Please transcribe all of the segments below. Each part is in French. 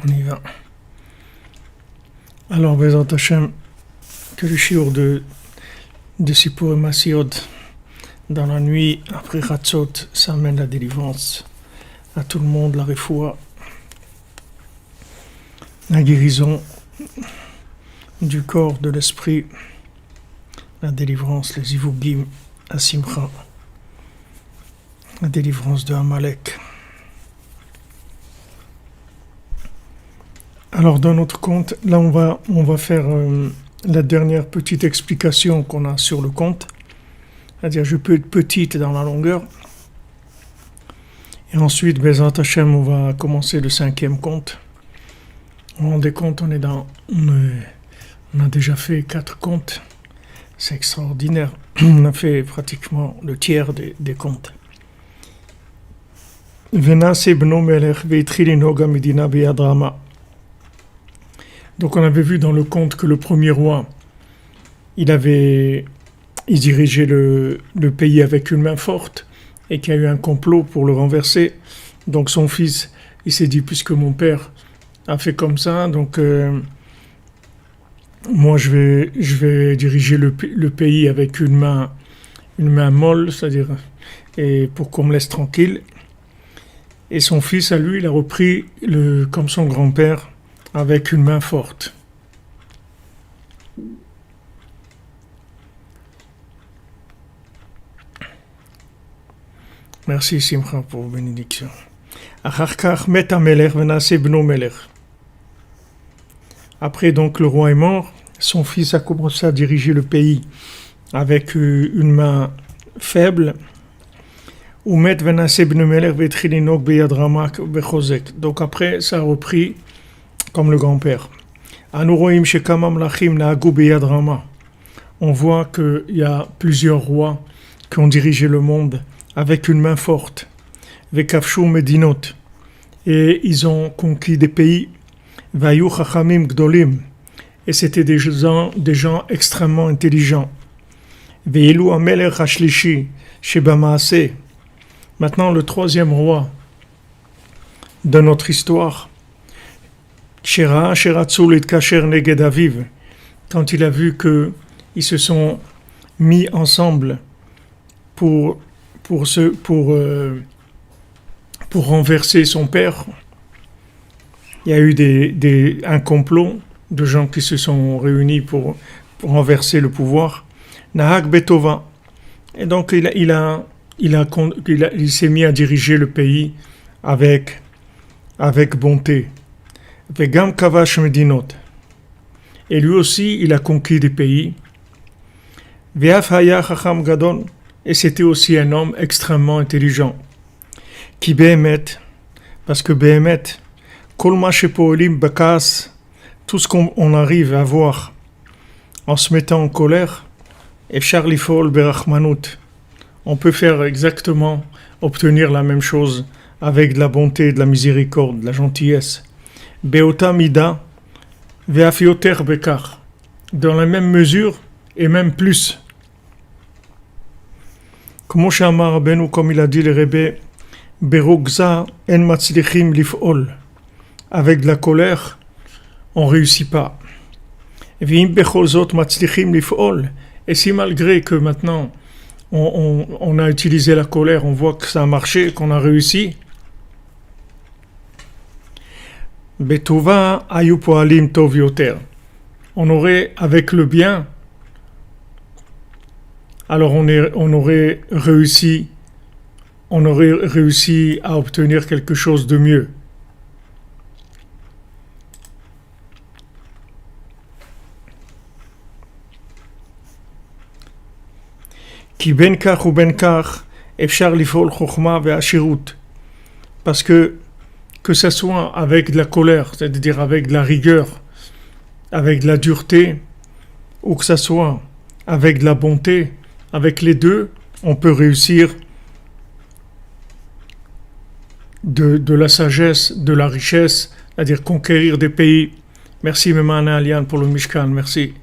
On y va. Alors, Bezrat Hashem, que le shiur de Sipur et Masiod dans la nuit après Chatzot, ça amène la délivrance à tout le monde, la refoua, la guérison du corps, de l'esprit, la délivrance, les ivugim, la simcha, la délivrance de Amalek. Alors dans notre compte, là on va faire la dernière petite explication qu'on a sur le compte, c'est-à-dire je peux être petite dans la longueur, et ensuite Bezrat Hashem on va commencer le 5e compte. Vous vous rendez compte, on a déjà fait 4 comptes, c'est extraordinaire, on a fait pratiquement le tiers des comptes. Venase bno melech veitchil noga medina beyad rama. Donc on avait vu dans le conte que le premier roi, il dirigeait le pays avec une main forte et qu'il y a eu un complot pour le renverser. Donc son fils, il s'est dit, puisque mon père a fait comme ça, donc moi je vais diriger le pays avec une main molle, c'est-à-dire et pour qu'on me laisse tranquille. Et son fils, à lui, il a repris comme son grand-père, avec une main forte. Merci Simcha pour vos bénédictions. Après donc le roi est mort, son fils a commencé à diriger le pays avec une main faible. Donc après ça a repris comme le grand-père. On voit qu'il y a plusieurs rois qui ont dirigé le monde avec une main forte. Et ils ont conquis des pays. Et c'était des gens extrêmement intelligents. Maintenant, le 3e roi de notre histoire, quand il a vu qu'ils se sont mis ensemble pour renverser son père, il y a eu un complot de gens qui se sont réunis pour renverser le pouvoir. Nahak Betova. Et donc il s'est mis à diriger le pays avec bonté. Vegam Kavash Medinot. Et lui aussi, il a conquis des pays. Ve'af haya chacham gadol. Et c'était aussi un homme extrêmement intelligent. Ki behemet, parce que behemet, kol ma shepo'olim bakas, tout ce qu'on arrive à voir en se mettant en colère, efshar lifol berachmanut. On peut faire obtenir la même chose avec de la bonté, de la miséricorde, de la gentillesse. Beota mida ve'afioter bekar, dans la même mesure et même plus. Comme il a dit le Rebbe, berogza en matzlichim lif'ol, avec de la colère, on réussit pas. Ve'im becholzot matzlichim lif'ol, et si malgré que maintenant on a utilisé la colère, on voit que ça a marché, qu'on a réussi. Betova ayu poalim tov yoter. On aurait, avec le bien, alors on aurait réussi à obtenir quelque chose de mieux. Ki ben kach ou ben kach, efshar lifol chokhma ve'ashirut. Parce que ça soit avec de la colère, c'est-à-dire avec de la rigueur, avec de la dureté, ou que ça soit avec de la bonté, avec les deux, on peut réussir de la sagesse, de la richesse, c'est-à-dire conquérir des pays. Merci Memana Alian pour le Mishkan, merci.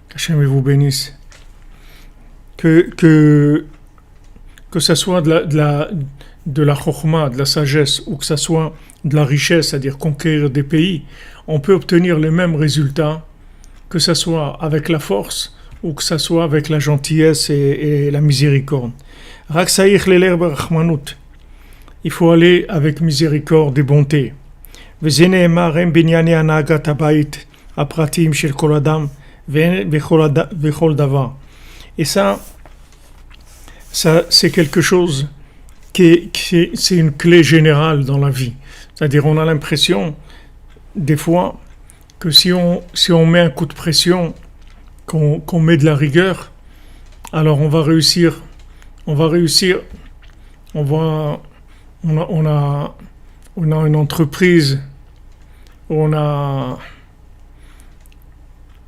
Qu'Hachem vous bénisse. Que ça soit de la chokhma, de la sagesse, ou que ça soit de la richesse, c'est-à-dire conquérir des pays, on peut obtenir les mêmes résultats, que ce soit avec la force ou que ce soit avec la gentillesse et la miséricorde. Rak saïch leler berachmanut. Il faut aller avec miséricorde et bonté. וזה נאמר הם בנייני הנהגת הבית הפרטיים של כל אדם וכל דבר. Et ça c'est quelque chose c'est une clé générale dans la vie. C'est-à-dire on a l'impression des fois que si on met un coup de pression, qu'on met de la rigueur, alors on va réussir, on a une entreprise, on a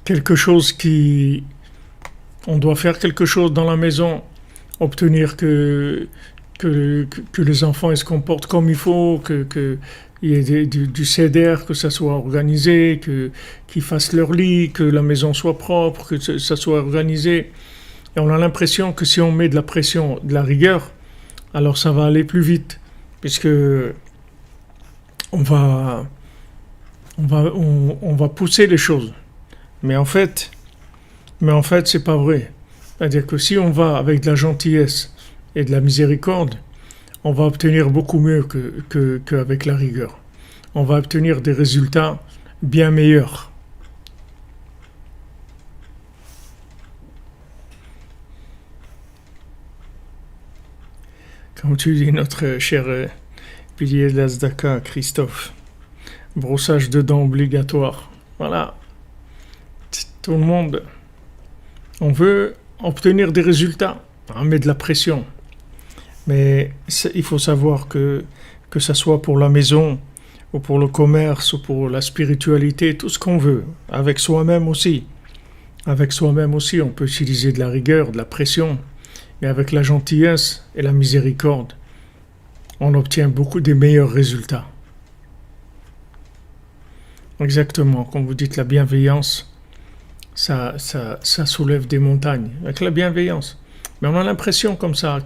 quelque chose on doit faire quelque chose dans la maison, obtenir que les enfants ils se comportent comme il faut, qu'il y ait du CDR, que ça soit organisé, qu'ils fassent leur lit, que la maison soit propre, que ça soit organisé. Et on a l'impression que si on met de la pression, de la rigueur, alors ça va aller plus vite, puisque on va pousser les choses. Mais en fait, c'est pas vrai. C'est-à-dire que si on va avec de la gentillesse et de la miséricorde, on va obtenir beaucoup mieux qu'avec la rigueur. On va obtenir des résultats bien meilleurs. Comme tu dis, notre cher pilier de la Tzedaka, Christophe, brossage de dents obligatoire. Voilà. Tout le monde, on veut obtenir des résultats, on met de la pression. Mais il faut savoir que ça soit pour la maison, ou pour le commerce, ou pour la spiritualité, tout ce qu'on veut, avec soi-même aussi. Avec soi-même aussi, on peut utiliser de la rigueur, de la pression, mais avec la gentillesse et la miséricorde, on obtient beaucoup des meilleurs résultats. Exactement, comme vous dites, la bienveillance, ça soulève des montagnes, avec la bienveillance. Mais on a l'impression comme ça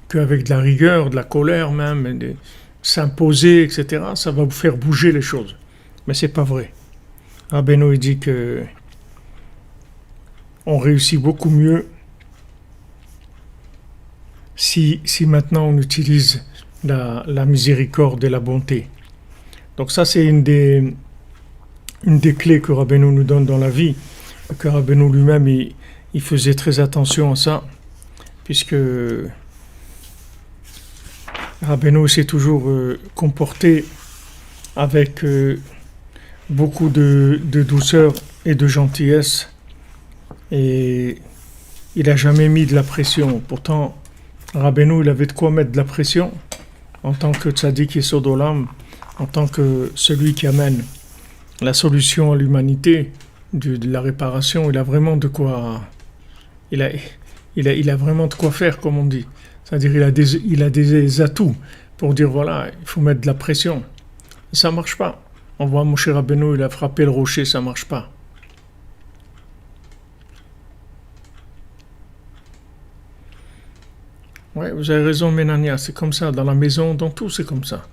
qu'avec de la rigueur, de la colère même, de s'imposer, etc., ça va vous faire bouger les choses. Mais c'est pas vrai. Rabbeinu il dit que on réussit beaucoup mieux si maintenant on utilise la miséricorde et la bonté. Donc ça c'est une des clés que Rabbeinu nous donne dans la vie, que Rabbeinu lui-même il faisait très attention à ça, puisque Rabbeinu s'est toujours comporté avec beaucoup de douceur et de gentillesse, et il n'a jamais mis de la pression. Pourtant, Rabbeinu il avait de quoi mettre de la pression en tant que tzaddik yesod olam, en tant que celui qui amène la solution à l'humanité, de la réparation. Il a vraiment de quoi. Il a vraiment de quoi faire, comme on dit. C'est-à-dire il a des atouts pour dire voilà, il faut mettre de la pression. Ça marche pas. On voit Moshe Rabbeinu, il a frappé le rocher, ça marche pas. Ouais, vous avez raison, Ménania, c'est comme ça. Dans la maison, dans tout, c'est comme ça.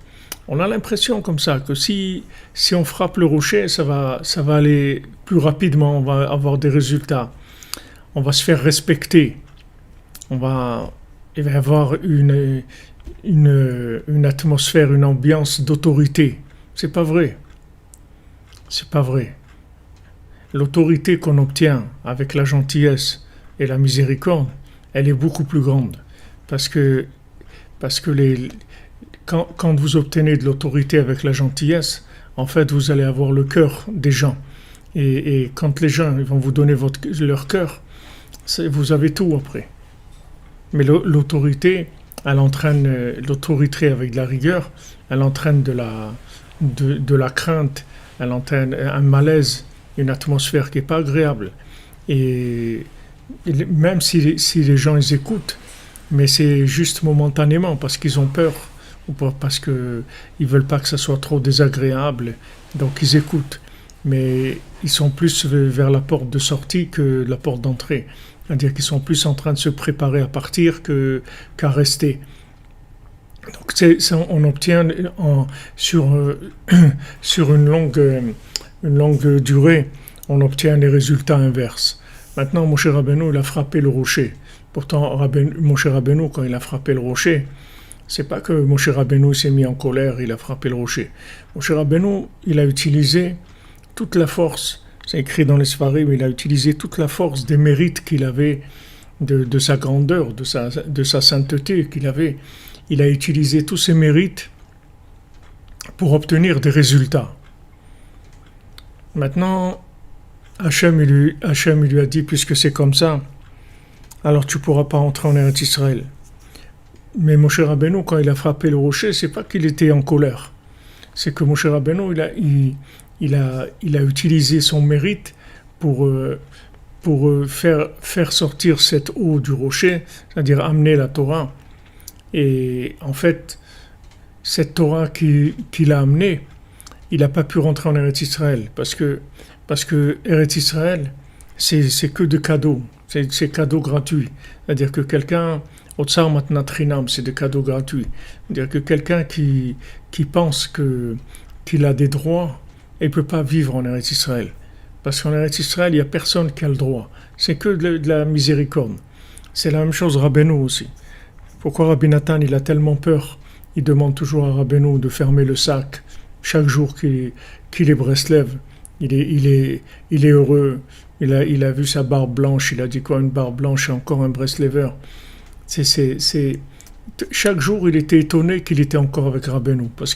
On a l'impression comme ça que si on frappe le rocher, ça va aller plus rapidement, on va avoir des résultats. On va se faire respecter. Il va y avoir une atmosphère, une ambiance d'autorité. C'est pas vrai. C'est pas vrai. L'autorité qu'on obtient avec la gentillesse et la miséricorde, elle est beaucoup plus grande. Parce que quand vous obtenez de l'autorité avec la gentillesse, en fait, vous allez avoir le cœur des gens. Et quand les gens ils vont vous donner leur cœur, vous avez tout après. Mais l'autorité, elle entraîne l'autorité avec de la rigueur, elle entraîne de la crainte, elle entraîne un malaise, une atmosphère qui n'est pas agréable. Et même si les gens ils écoutent, mais c'est juste momentanément parce qu'ils ont peur ou parce qu'ils ne veulent pas que ça soit trop désagréable, donc ils écoutent. Mais ils sont plus vers la porte de sortie que la porte d'entrée. C'est-à-dire qu'ils sont plus en train de se préparer à partir qu'à rester. Donc on obtient sur, sur une longue durée, on obtient les résultats inverses. Maintenant, Moshe Rabbeinu, il a frappé le rocher. Pourtant, Moshe Rabbeinu, quand il a frappé le rocher, c'est pas que Moshe Rabbeinu s'est mis en colère, il a frappé le rocher. Moshe Rabbeinu, il a utilisé toute la force, c'est écrit dans les Sfarim, il a utilisé toute la force des mérites qu'il avait, de sa grandeur, de sa sainteté qu'il avait. Il a utilisé tous ses mérites pour obtenir des résultats. Maintenant, Hachem il lui a dit, puisque c'est comme ça, alors tu ne pourras pas entrer en Eretz Israël. Mais Moshe Rabbeinu, quand il a frappé le rocher, c'est pas qu'il était en colère. C'est que Moshe Rabbeinu, il a utilisé son mérite pour faire sortir cette eau du rocher, c'est-à-dire amener la Torah. Et en fait, cette Torah qu'il a amenée, il n'a pas pu rentrer en Eretz Israël, parce que Eretz Israël, c'est que de cadeaux, c'est cadeaux gratuits. C'est-à-dire que quelqu'un, Otsar Matnat Chinam, c'est des cadeaux gratuits. C'est-à-dire que quelqu'un qui pense qu'il a des droits, il ne peut pas vivre en Eretz Israël. Parce qu'en Eretz Israël, il n'y a personne qui a le droit. C'est que de la miséricorde. C'est la même chose Rabbeinu aussi. Pourquoi Rabbi Nathan, il a tellement peur? Il demande toujours à Rabbeinu de fermer le sac chaque jour qu'il est Breslev. Il est heureux. Il a vu sa barbe blanche. Il a dit quoi? Une barbe blanche et encore un Breslever. Chaque jour, il était étonné qu'il était encore avec Rabbeinu. Parce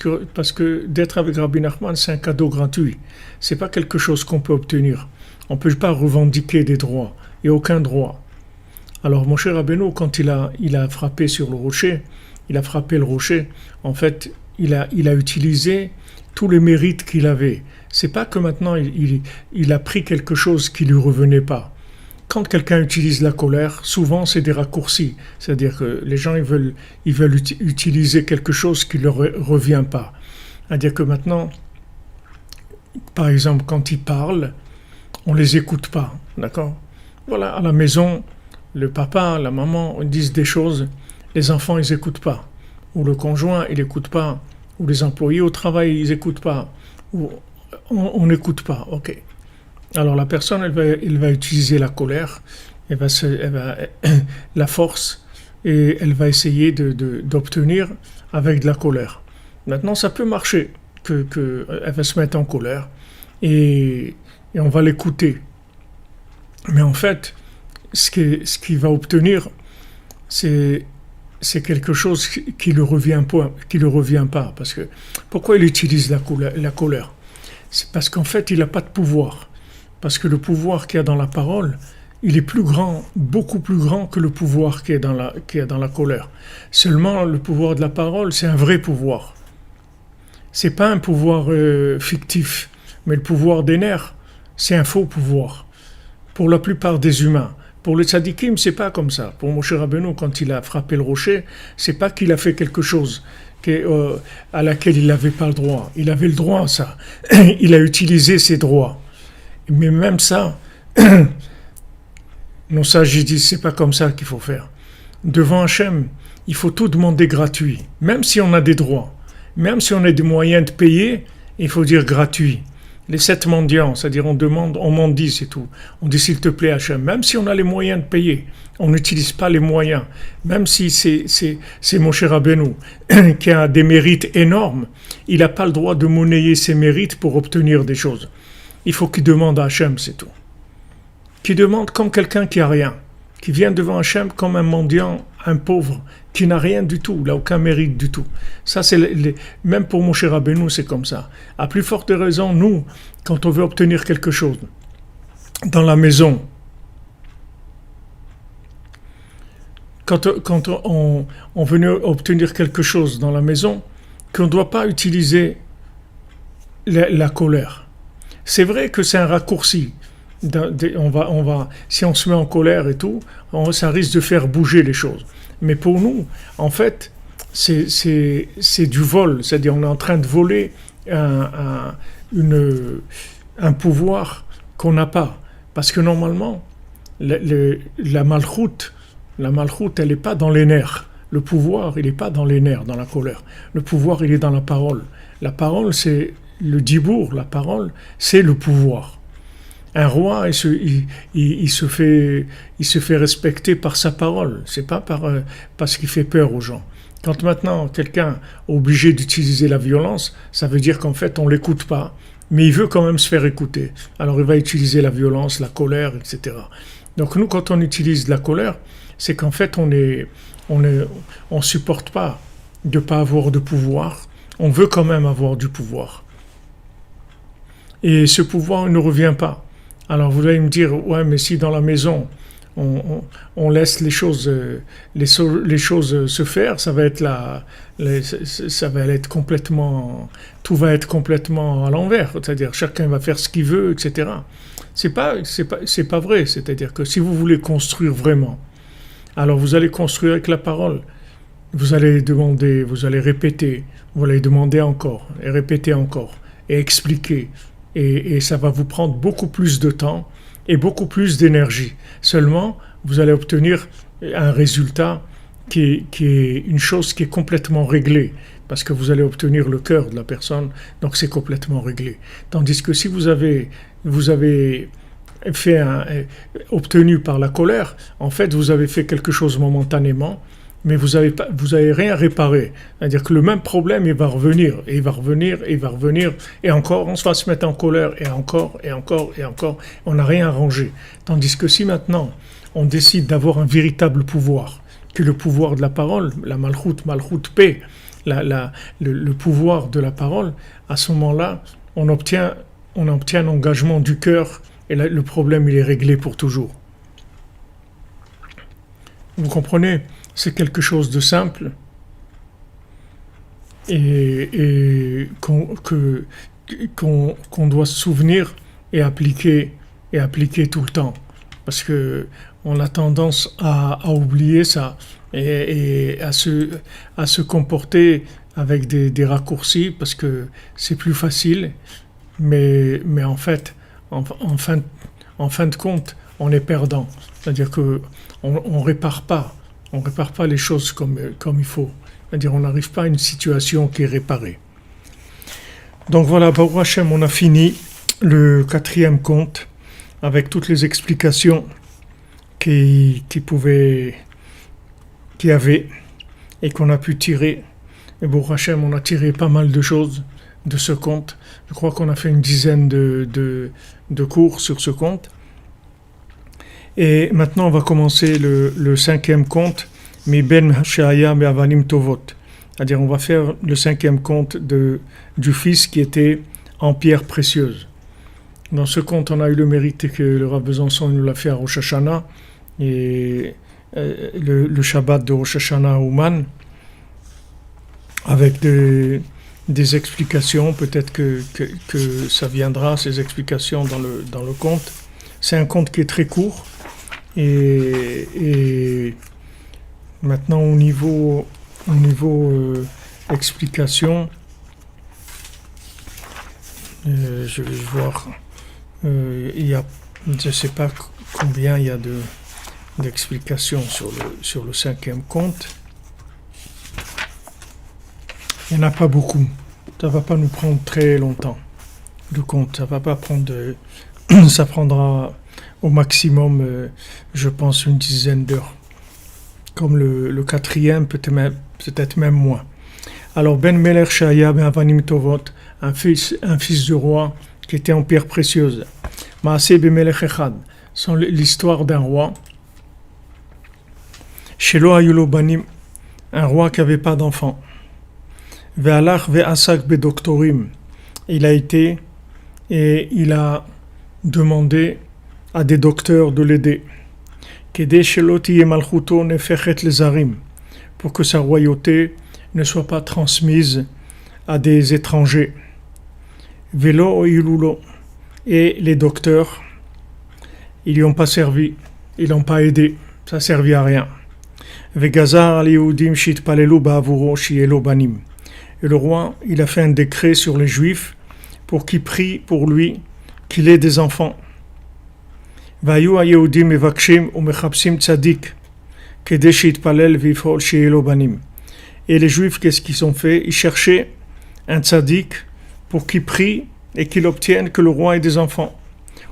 que d'être avec Rabbi Nachman, c'est un cadeau gratuit. C'est pas quelque chose qu'on peut obtenir. On ne peut pas revendiquer des droits. Il n'y a aucun droit. Alors, Moshe Rabbeinu, quand il a frappé sur le rocher, il a frappé le rocher, en fait, il a utilisé tous les mérites qu'il avait. C'est pas que maintenant, il a pris quelque chose qui lui revenait pas. Quand quelqu'un utilise la colère, souvent c'est des raccourcis. C'est-à-dire que les gens ils veulent utiliser quelque chose qui ne leur revient pas. C'est-à-dire que maintenant, par exemple, quand ils parlent, on les écoute pas. D'accord? Voilà, à la maison, le papa, la maman disent des choses, les enfants ils n'écoutent pas. Ou le conjoint il n'écoute pas. Ou les employés au travail ils n'écoutent pas. Ou on n'écoute pas. Ok. Alors la personne, elle va utiliser la colère, la force, et elle va essayer d'obtenir avec de la colère. Maintenant, ça peut marcher, elle va se mettre en colère, et on va l'écouter. Mais en fait, ce qu'il va obtenir, c'est quelque chose qui ne revient pas. Parce que, pourquoi il utilise la colère? C'est parce qu'en fait, il n'a pas de pouvoir. Parce que le pouvoir qu'il y a dans la parole, il est plus grand, beaucoup plus grand que le pouvoir qu'il y a dans la colère. Seulement, le pouvoir de la parole, c'est un vrai pouvoir. C'est pas un pouvoir fictif, mais le pouvoir des nerfs, c'est un faux pouvoir. Pour la plupart des humains. Pour les tzadikim, c'est pas comme ça. Pour Moshe Rabbeinu, quand il a frappé le rocher, c'est pas qu'il a fait quelque chose à laquelle il n'avait pas le droit. Il avait le droit à ça. Il a utilisé ses droits. Mais même ça, nos sages disent c'est pas comme ça qu'il faut faire. Devant Hachem, il faut tout demander gratuit. Même si on a des droits, même si on a des moyens de payer, il faut dire gratuit. Les 7 mendiants, c'est-à-dire on mendie, c'est tout. On dit s'il te plaît Hachem, même si on a les moyens de payer, on n'utilise pas les moyens. Même si c'est Moshe Rabbeinu qui a des mérites énormes, il n'a pas le droit de monnayer ses mérites pour obtenir des choses. Il faut qu'il demande à Hachem, c'est tout. Qu'il demande comme quelqu'un qui a rien, qui vient devant Hachem comme un mendiant, un pauvre, qui n'a rien du tout, il n'a aucun mérite du tout. Ça, même pour Moshe Rabbeinu, c'est comme ça. À plus forte raison, nous, quand on veut obtenir quelque chose dans la maison, quand on veut obtenir quelque chose dans la maison, qu'on ne doit pas utiliser la colère. C'est vrai que c'est un raccourci. Si on se met en colère et tout, ça risque de faire bouger les choses. Mais pour nous, en fait, c'est du vol. C'est-à-dire on est en train de voler un pouvoir qu'on n'a pas. Parce que normalement, la malchoute, elle n'est pas dans les nerfs. Le pouvoir, il n'est pas dans les nerfs, dans la colère. Le pouvoir, il est dans la parole. La parole, c'est le dibour, la parole, c'est le pouvoir. Un roi, il se fait respecter par sa parole. C'est pas parce qu'il fait peur aux gens. Quand maintenant quelqu'un est obligé d'utiliser la violence, ça veut dire qu'en fait on l'écoute pas, mais il veut quand même se faire écouter. Alors il va utiliser la violence, la colère, etc. Donc nous, quand on utilise la colère, c'est qu'en fait on supporte pas de pas avoir de pouvoir. On veut quand même avoir du pouvoir. Et ce pouvoir ne revient pas. Alors vous allez me dire, ouais, mais si dans la maison on laisse les choses se faire, ça va être complètement, tout va être complètement à l'envers. C'est-à-dire chacun va faire ce qu'il veut, etc. C'est pas vrai. C'est-à-dire que si vous voulez construire vraiment, alors vous allez construire avec la parole. Vous allez demander, vous allez répéter, vous allez demander encore et répéter encore et expliquer. Et ça va vous prendre beaucoup plus de temps et beaucoup plus d'énergie. Seulement, vous allez obtenir un résultat qui est une chose qui est complètement réglée, parce que vous allez obtenir le cœur de la personne, donc c'est complètement réglé. Tandis que si vous avez obtenu par la colère, en fait, vous avez fait quelque chose momentanément, mais vous avez rien réparé. C'est-à-dire que le même problème, il va revenir, et il va revenir, et il va revenir, et encore, on va se mettre en colère, et encore, et encore, et encore, on n'a rien arrangé. Tandis que si maintenant, on décide d'avoir un véritable pouvoir, que le pouvoir de la parole, la malchout paix, le pouvoir de la parole, à ce moment-là, on obtient un engagement du cœur, et là, le problème, il est réglé pour toujours. Vous comprenez ? C'est quelque chose de simple et qu'on doit se souvenir et appliquer tout le temps. Parce qu'on a tendance à oublier ça et à se comporter avec des raccourcis parce que c'est plus facile. Mais en fait, en fin de compte, on est perdant. C'est-à-dire qu'on ne répare pas. On ne répare pas les choses comme il faut. C'est-à-dire on n'arrive pas à une situation qui est réparée. Donc voilà, Baruch Hashem, on a fini le 4e conte avec toutes les explications qu'il y avait et qu'on a pu tirer. Et Baruch Hashem, on a tiré pas mal de choses de ce conte. Je crois qu'on a fait une dizaine de cours sur ce conte. Et maintenant, on va commencer le 5e conte, Mi ben Shaya be'avanim tovot. C'est-à-dire, on va faire le 5e conte du fils qui était en pierre précieuse. Dans ce conte, on a eu le mérite que le Rav Besançon nous l'a fait à Rosh Hashanah, et le Shabbat de Rosh Hashanah Ouman, avec des explications. Peut-être que ça viendra, ces explications, dans le conte. C'est un conte qui est très court. Et maintenant au niveau explication, je vais voir, il y a, je ne sais pas combien il y a d'explications sur le 5e conte. Il n'y en a pas beaucoup. Ça ne va pas nous prendre très longtemps, le conte. Ça va pas prendre, ça prendra au maximum, je pense, une dizaine d'heures. Comme le 4e, peut-être même moins. Alors, Ben Meler Shaya ben Avanim Tovot, un fils du roi qui était en pierre précieuse. Maaseh ben Melech Echad, c'est l'histoire d'un roi. Shelo Ayulo Banim, un roi qui n'avait pas d'enfant. Ve'alach ve'asak bedoktorim, il a été et il a demandé à des docteurs de l'aider. Pour que sa royauté ne soit pas transmise à des étrangers. Et les docteurs, ils lui ont pas servi, ils l'ont pas aidé, ça ne servait à rien. Et le roi, il a fait un décret sur les Juifs pour qu'ils prient pour lui qu'il ait des enfants. Kedeshit palel vifol sheelo banim. Et les Juifs, qu'est-ce qu'ils ont fait? Ils cherchaient un tzaddik pour qu'il prie et qu'il obtienne que le roi ait des enfants.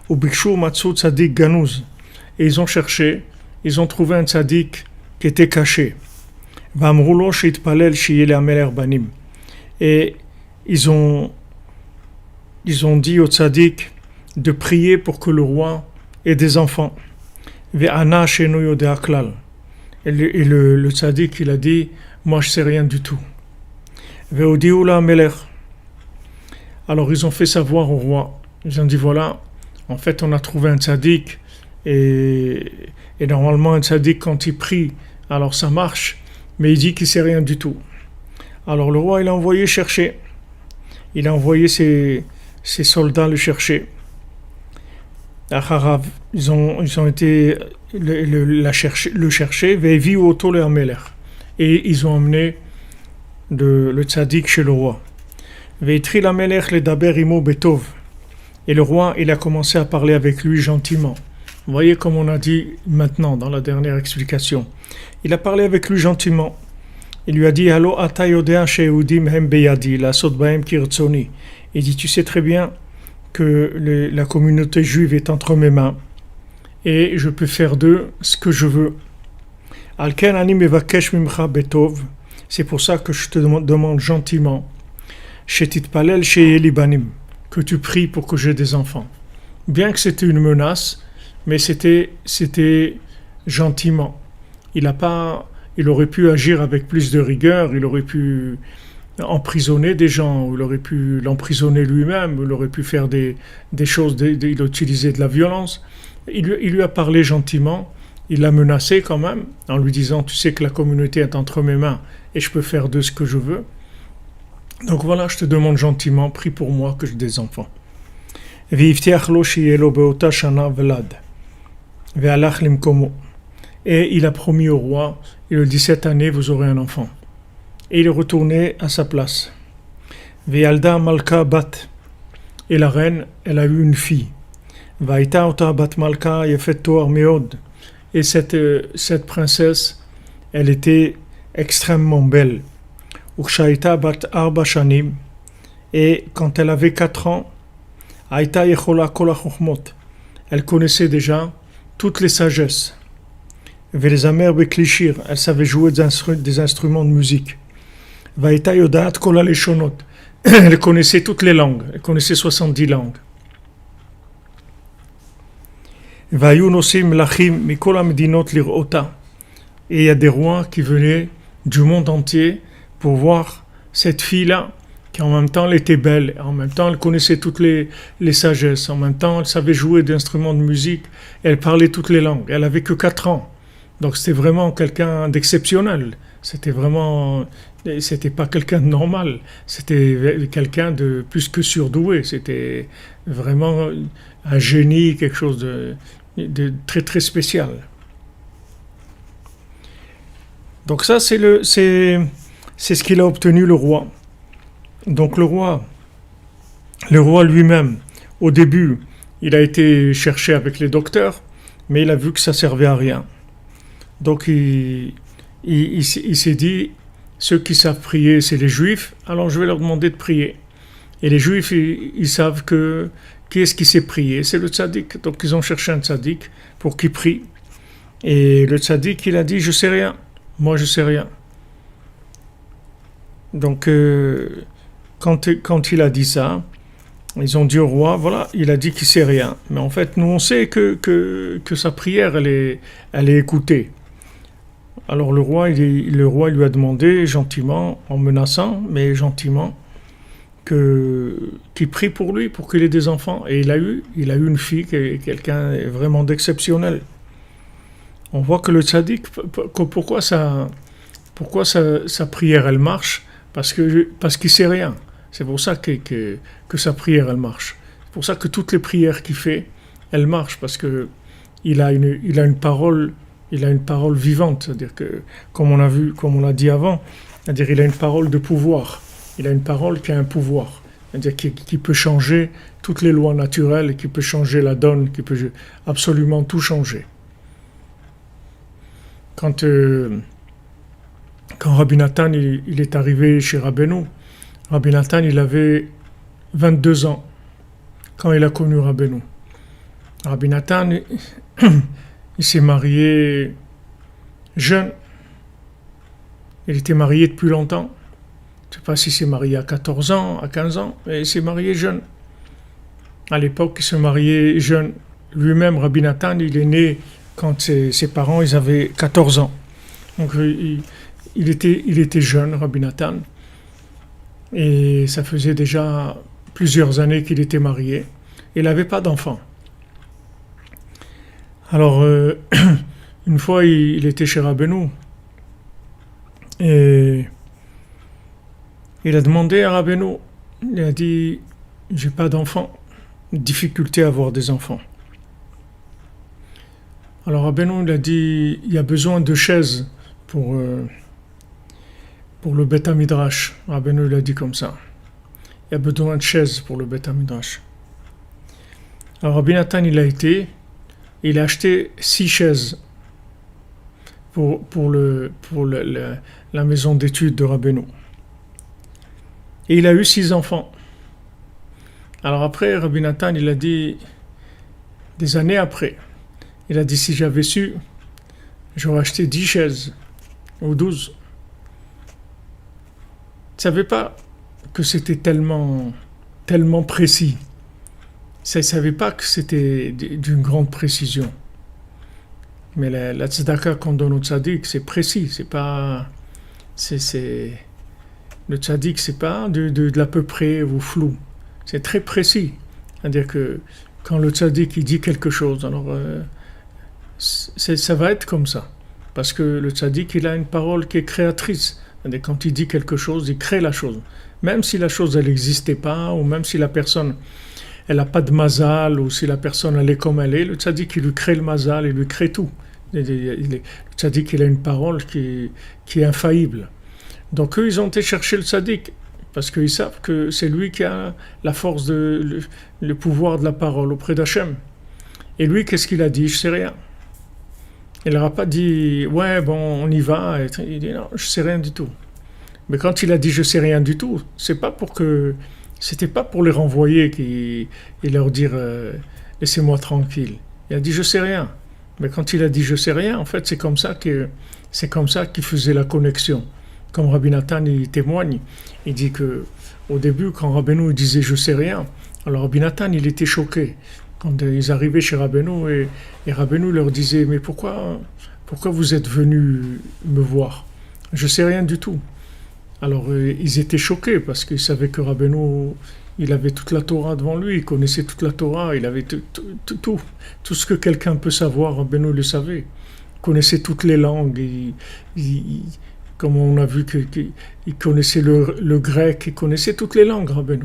Ou bikshu matsu tzaddik ganouz. Et ils ont cherché, ils ont trouvé un tzaddik qui était caché. Vamrulo sheitpalel sheyele ameler banim. Et ils ont dit au tzaddik de prier pour que le roi ait des enfants. Ve'ana shenu yodea klal. Et le tzaddik, il a dit, moi je sais rien du tout. Ve'odiu la ameler. Alors ils ont fait savoir au roi. Ils ont dit, voilà, en fait on a trouvé un tzaddik, et normalement un tzaddik quand il prie, alors ça marche, mais il dit qu'il sait rien du tout. Alors le roi il a envoyé chercher. Il a envoyé ses soldats le chercher. Ils ont été le chercher, Ve'eviu oto le ameler. Et ils ont emmené le tzaddik chez le roi. Ve'itri la melech le daber imo betov. Et le roi, il a commencé à parler avec lui gentiment. Vous voyez comme on a dit maintenant dans la dernière explication. Il a parlé avec lui gentiment. Il lui a dit, Allo ata yodea she'ehudim hem beyadi, la sot bahem kirtzoni. Il dit, tu sais très bien que la communauté juive est entre mes mains et je peux faire d'eux ce que je veux. Alken ani mevakesh mimcha betov. C'est pour ça que je te demande gentiment, shetitpalel sheyeli banim, que tu pries pour que j'ai des enfants. Bien que c'était une menace, mais c'était gentiment. Il aurait pu agir avec plus de rigueur, il aurait pu emprisonner des gens, il aurait pu l'emprisonner lui-même, il aurait pu faire des choses, il a utilisé de la violence. Il lui a parlé gentiment, il l'a menacé quand même, en lui disant, tu sais que la communauté est entre mes mains et je peux faire de ce que je veux. Donc voilà, je te demande gentiment, prie pour moi que j'ai des enfants. Et il a promis au roi, il a dit, cette année vous aurez un enfant. Et il est retourné à sa place. Ve'alda malka bat. Et la reine, elle a eu une fille. Va'ita ota bat malka yefet toar meod. Et cette princesse, elle était extrêmement belle. Ukshaita bat arba shanim. Et quand elle avait 4 ans, Aïta yechola kol ha-chokhmot. Elle connaissait déjà toutes les sagesses. Ve'lezamer beklishir. Elle savait jouer des instruments de musique. Va'ita yodat kol ha-leshonot. Elle connaissait toutes les langues. Elle connaissait 70 langues. Vayu nosim lachim mikol ha-medinot lir'ota. Et il y a des rois qui venaient du monde entier pour voir cette fille-là, qui en même temps elle était belle, en même temps elle connaissait toutes les sagesses, en même temps elle savait jouer d'instruments de musique, elle parlait toutes les langues, elle avait que 4 ans. Donc c'était vraiment quelqu'un d'exceptionnel, c'était pas quelqu'un de normal, c'était quelqu'un de plus que surdoué, c'était vraiment un génie, quelque chose de très très spécial. Donc ça c'est ce qu'il a obtenu le roi. Donc le roi lui-même, au début, il a été cherché avec les docteurs, mais il a vu que ça servait à rien. Donc il s'est dit, ceux qui savent prier, c'est les Juifs, alors je vais leur demander de prier. Et les Juifs, ils savent que qui est-ce qui sait prier, c'est le tzaddik. Donc ils ont cherché un tzaddik pour qu'il prie. Et le tzaddik, il a dit, je sais rien, moi je sais rien. Donc quand il a dit ça, ils ont dit au roi, voilà, il a dit qu'il sait rien. Mais en fait, nous on sait que sa prière, elle est écoutée. Alors le roi lui a demandé gentiment, en menaçant, mais gentiment, qu'il prie pour lui, pour qu'il ait des enfants. Et il a eu une fille, quelqu'un vraiment d'exceptionnel. On voit que le tzaddik, pourquoi sa prière elle marche, parce qu'il sait rien. C'est pour ça que sa prière elle marche. C'est pour ça que toutes les prières qu'il fait, elles marchent, parce que il a une parole vivante, c'est-à-dire que comme on l'a dit avant, c'est-à-dire il a une parole de pouvoir. Il a une parole qui a un pouvoir, c'est-à-dire qui peut changer toutes les lois naturelles, qui peut changer la donne, qui peut absolument tout changer. quand, quand Rabbi Nathan il est arrivé chez Rabbeinu, Rabbi Nathan il avait 22 ans quand il a connu Rabbeinu. Rabbi Nathan il s'est marié jeune. Il était marié depuis longtemps. Je ne sais pas s'il s'est marié à 14 ans, à 15 ans, mais il s'est marié jeune. À l'époque, il se mariait jeune. Lui-même, Rabbi Nathan, il est né quand ses parents ils avaient 14 ans. Donc il était jeune, Rabbi Nathan. Et ça faisait déjà plusieurs années qu'il était marié. Il n'avait pas d'enfant. Alors, une fois, il était chez Rabbeinu. Et il a demandé à Rabbeinu, il a dit, j'ai pas d'enfant, difficulté à avoir des enfants. Alors Rabbeinu il a dit, il y a besoin de chaises pour le Beth Midrash. Rabbeinu il a dit comme ça, il y a besoin de chaises pour le Beth Midrash. Alors Rabbi Nathan il a acheté 6 chaises pour la maison d'études de Rabbeinu. Et il a eu 6 enfants. Alors après, Rabbi Nathan, il a dit, des années après, il a dit, si j'avais su, j'aurais acheté 10 chaises, ou 12. Il ne savait pas que c'était tellement précis. Il ne savait pas que c'était d'une grande précision. Mais la tzedaka qu'on donne au tzaddik, c'est précis, c'est pas... Le tzaddik, c'est pas de l'à peu près ou flou. C'est très précis. C'est-à-dire que quand le tzaddik il dit quelque chose, alors ça va être comme ça. Parce que le tzaddik, il a une parole qui est créatrice. C'est-à-dire quand il dit quelque chose, il crée la chose. Même si la chose, elle n'existait pas, ou même si la personne, elle n'a pas de mazal, ou si la personne, elle est comme elle est, le tzaddik, il lui crée le mazal, il lui crée tout. Le tzaddik, il a une parole qui est infaillible. Donc eux, ils ont été chercher le tzaddik, parce qu'ils savent que c'est lui qui a la force, le pouvoir de la parole auprès d'Hachem. Et lui, qu'est-ce qu'il a dit? Je sais rien. Il leur a pas dit, ouais, bon, on y va. Il dit, non, je sais rien du tout. Mais quand il a dit, je sais rien du tout, c'était pas pour les renvoyer et leur dire, laissez-moi tranquille. Il a dit, je sais rien. Mais quand il a dit, je sais rien, en fait, c'est comme ça qu'il faisait la connexion. Comme Rabbi Nathan il témoigne, il dit que au début, quand Rabbeinu disait je sais rien, alors Rabbi Nathan il était choqué quand ils arrivaient chez Rabbeinu et Rabbeinu leur disait mais pourquoi vous êtes venus me voir? Je sais rien du tout. Alors ils étaient choqués parce qu'ils savaient que Rabbeinu il avait toute la Torah devant lui, il connaissait toute la Torah, il avait tout ce que quelqu'un peut savoir, Rabbeinu le savait. Il connaissait toutes les langues, comme on a vu qu'il connaissait le grec, il connaissait toutes les langues, Rabbeinu.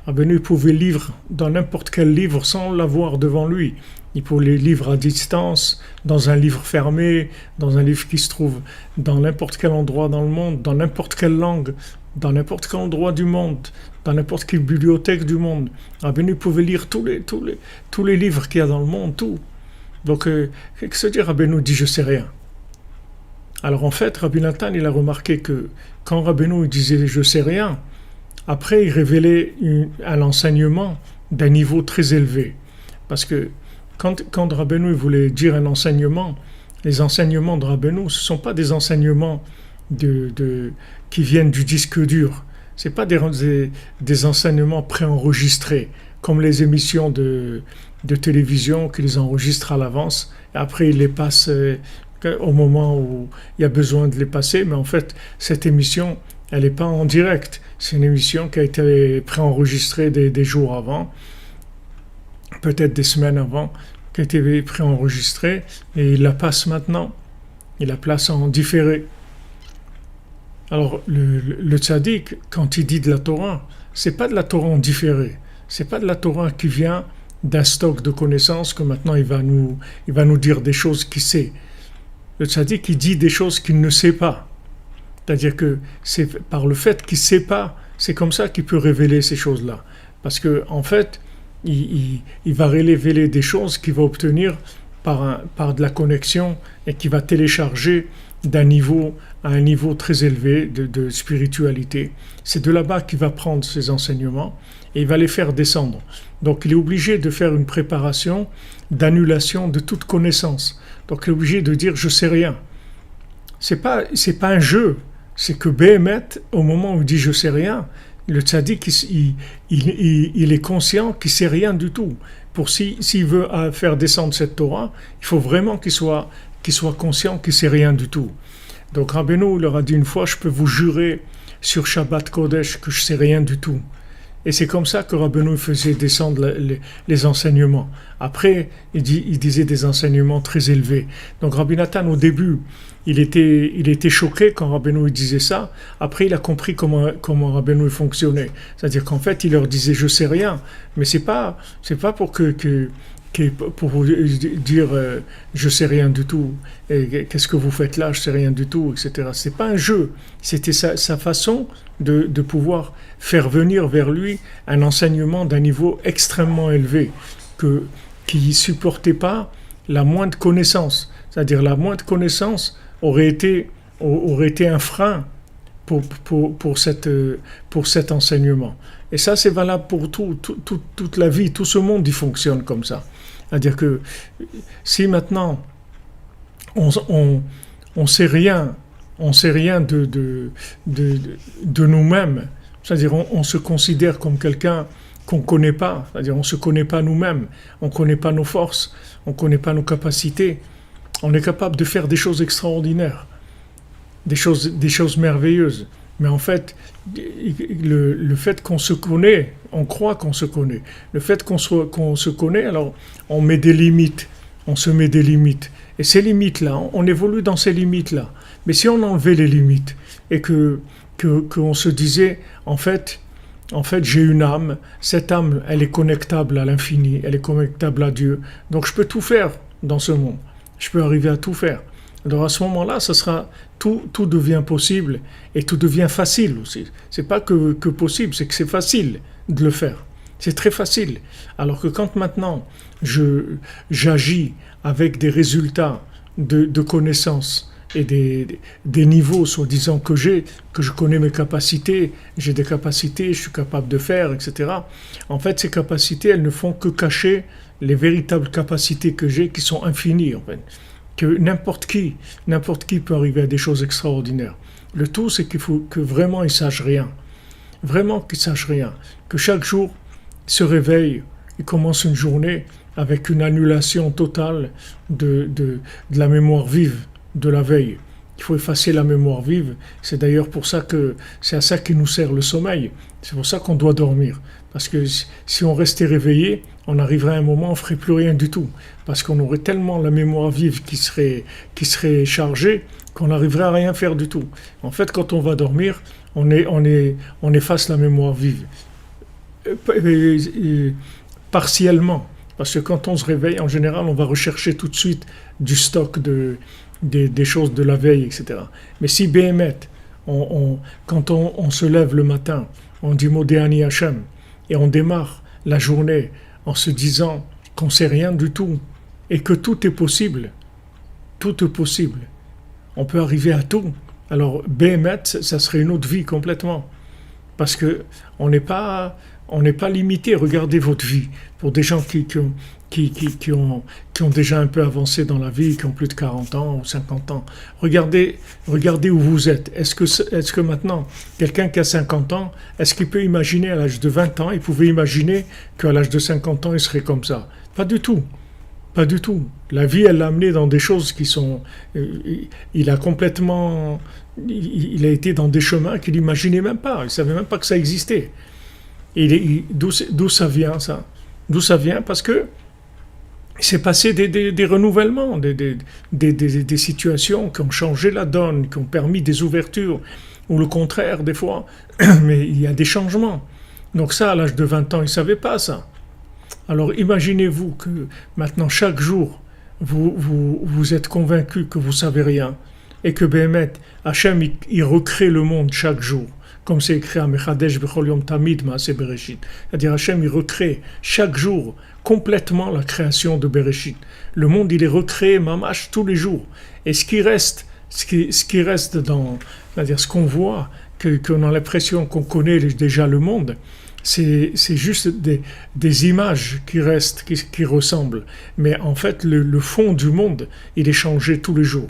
Rabbeinu pouvait lire dans n'importe quel livre sans l'avoir devant lui. Il pouvait les lire à distance, dans un livre fermé, dans un livre qui se trouve dans n'importe quel endroit dans le monde, dans n'importe quelle langue, dans n'importe quel endroit du monde, dans n'importe quelle bibliothèque du monde. Rabbeinu pouvait lire tous les livres qu'il y a dans le monde, tout. Donc, qu'est-ce que ça veut dire Rabbeinu dit « je sais rien ». Alors en fait, Rabbi Nathan, il a remarqué que quand Rabbeinu disait « je sais rien », après il révélait un enseignement d'un niveau très élevé. Parce que quand Rabbeinu voulait dire un enseignement, les enseignements de Rabbeinu, ce ne sont pas des enseignements qui viennent du disque dur. Ce n'est pas des enseignements préenregistrés, comme les émissions de télévision qui les enregistrent à l'avance, et après ils les passent au moment où il y a besoin de les passer, mais en fait, cette émission, elle n'est pas en direct. C'est une émission qui a été préenregistrée des jours avant, peut-être des semaines avant, qui a été préenregistrée, et il la passe maintenant. Il la place en différé. Alors, le tzaddik, quand il dit de la Torah, c'est pas de la Torah en différé. C'est pas de la Torah qui vient d'un stock de connaissances que maintenant il va nous dire des choses qu'il sait. Le tzaddik, il dit des choses qu'il ne sait pas. C'est-à-dire que c'est par le fait qu'il ne sait pas, c'est comme ça qu'il peut révéler ces choses-là. Parce qu'en fait, il va révéler des choses qu'il va obtenir par de la connexion et qui va télécharger d'un niveau à un niveau très élevé de spiritualité. C'est de là-bas qu'il va prendre ses enseignements et il va les faire descendre. Donc il est obligé de faire une préparation d'annulation de toute connaissance. Donc il est obligé de dire je sais rien. C'est pas un jeu, c'est que Béhémet, au moment où il dit je sais rien, le tzaddik il est conscient qu'il sait rien du tout. S'il veut faire descendre cette Torah, il faut vraiment qu'il soit conscient qu'il sait rien du tout. Donc Rabbeinu leur a dit une fois, je peux vous jurer sur Shabbat Kodesh que je sais rien du tout. Et c'est comme ça que Rabbeinu faisait descendre les enseignements. Après, il disait des enseignements très élevés. Donc Rabbi Nathan, au début, il était choqué quand Rabbeinu disait ça. Après, il a compris comment Rabbeinu fonctionnait. C'est-à-dire qu'en fait, il leur disait « je sais rien ». Mais c'est pas pour pour vous dire je sais rien du tout, et qu'est-ce que vous faites là, je sais rien du tout, etc. C'est pas un jeu, c'était sa façon de pouvoir faire venir vers lui un enseignement d'un niveau extrêmement élevé, qui supportait pas la moindre connaissance. C'est-à-dire la moindre connaissance aurait été un frein pour cet enseignement. Et ça, c'est valable pour toute la vie, tout ce monde, il fonctionne comme ça. C'est-à-dire que si maintenant on sait rien de nous-mêmes, c'est-à-dire on se considère comme quelqu'un qu'on ne connaît pas, c'est-à-dire on ne se connaît pas nous-mêmes, on ne connaît pas nos forces, on ne connaît pas nos capacités, on est capable de faire des choses extraordinaires, des choses merveilleuses. Mais en fait, le fait qu'on se connaît, on croit qu'on se connaît. Le fait qu'on se connaît, alors on met des limites, on se met des limites. Et ces limites-là, on évolue dans ces limites-là. Mais si on enlevait les limites et qu'on se disait, en fait, j'ai une âme, cette âme, elle est connectable à l'infini, elle est connectable à Dieu. Donc je peux tout faire dans ce monde. Je peux arriver à tout faire. Alors à ce moment-là, tout devient possible et tout devient facile aussi. C'est pas que possible, c'est que c'est facile de le faire. C'est très facile. Alors que quand maintenant j'agis avec des résultats de connaissances et des niveaux soi-disant que je connais mes capacités, j'ai des capacités, je suis capable de faire, etc. En fait, ces capacités, elles ne font que cacher les véritables capacités que j'ai qui sont infinies en fait. Que n'importe qui peut arriver à des choses extraordinaires. Le tout, c'est qu'il faut que vraiment il sache rien. Vraiment qu'il sache rien. Que chaque jour, il se réveille, il commence une journée avec une annulation totale de la mémoire vive de la veille. Il faut effacer la mémoire vive. C'est d'ailleurs pour ça que c'est à ça qui nous sert le sommeil. C'est pour ça qu'on doit dormir. Parce que si on restait réveillé, on arriverait à un moment, on ne ferait plus rien du tout. Parce qu'on aurait tellement la mémoire vive qui serait chargée qu'on n'arriverait à rien faire du tout. En fait, quand on va dormir, on efface la mémoire vive. Partiellement. Parce que quand on se réveille, en général, on va rechercher tout de suite du stock des choses de la veille, etc. Mais si Béhémet, quand on se lève le matin, on dit Modéani Hachem, et on démarre la journée en se disant qu'on ne sait rien du tout, et que tout est possible, on peut arriver à tout. Alors Béhémet, ça serait une autre vie complètement, parce que on n'est pas limité. Regardez votre vie. Pour des gens qui ont déjà un peu avancé dans la vie, qui ont plus de 40 ans ou 50 ans, regardez où vous êtes. Est-ce que maintenant, quelqu'un qui a 50 ans, est-ce qu'il peut imaginer à l'âge de 20 ans, il pouvait imaginer qu'à l'âge de 50 ans, il serait comme ça? Pas du tout. Pas du tout. La vie, elle l'a amené dans des choses qui sont... Il a été dans des chemins qu'il n'imaginait même pas. Il ne savait même pas que ça existait. Et d'où ça vient, ça? D'où ça vient? Parce que il s'est passé des renouvellements, des situations qui ont changé la donne, qui ont permis des ouvertures, ou le contraire, des fois. Mais il y a des changements. Donc ça, à l'âge de 20 ans, il ne savait pas ça. Alors imaginez-vous que maintenant, chaque jour, vous êtes convaincu que vous ne savez rien, et que Béhémet, Hachem, il recrée le monde chaque jour. comme c'est écrit à Mechadesh Bechol Yom Tamid Maaseh Bereshit. C'est-à-dire Hachem, il recrée chaque jour complètement la création de Bereshit. Le monde, il est recréé mamash tous les jours. Et ce qui reste, dans, c'est-à-dire ce qu'on voit, qu'on a l'impression qu'on connaît déjà le monde, c'est juste des images qui restent, qui ressemblent. Mais en fait, le fond du monde, il est changé tous les jours.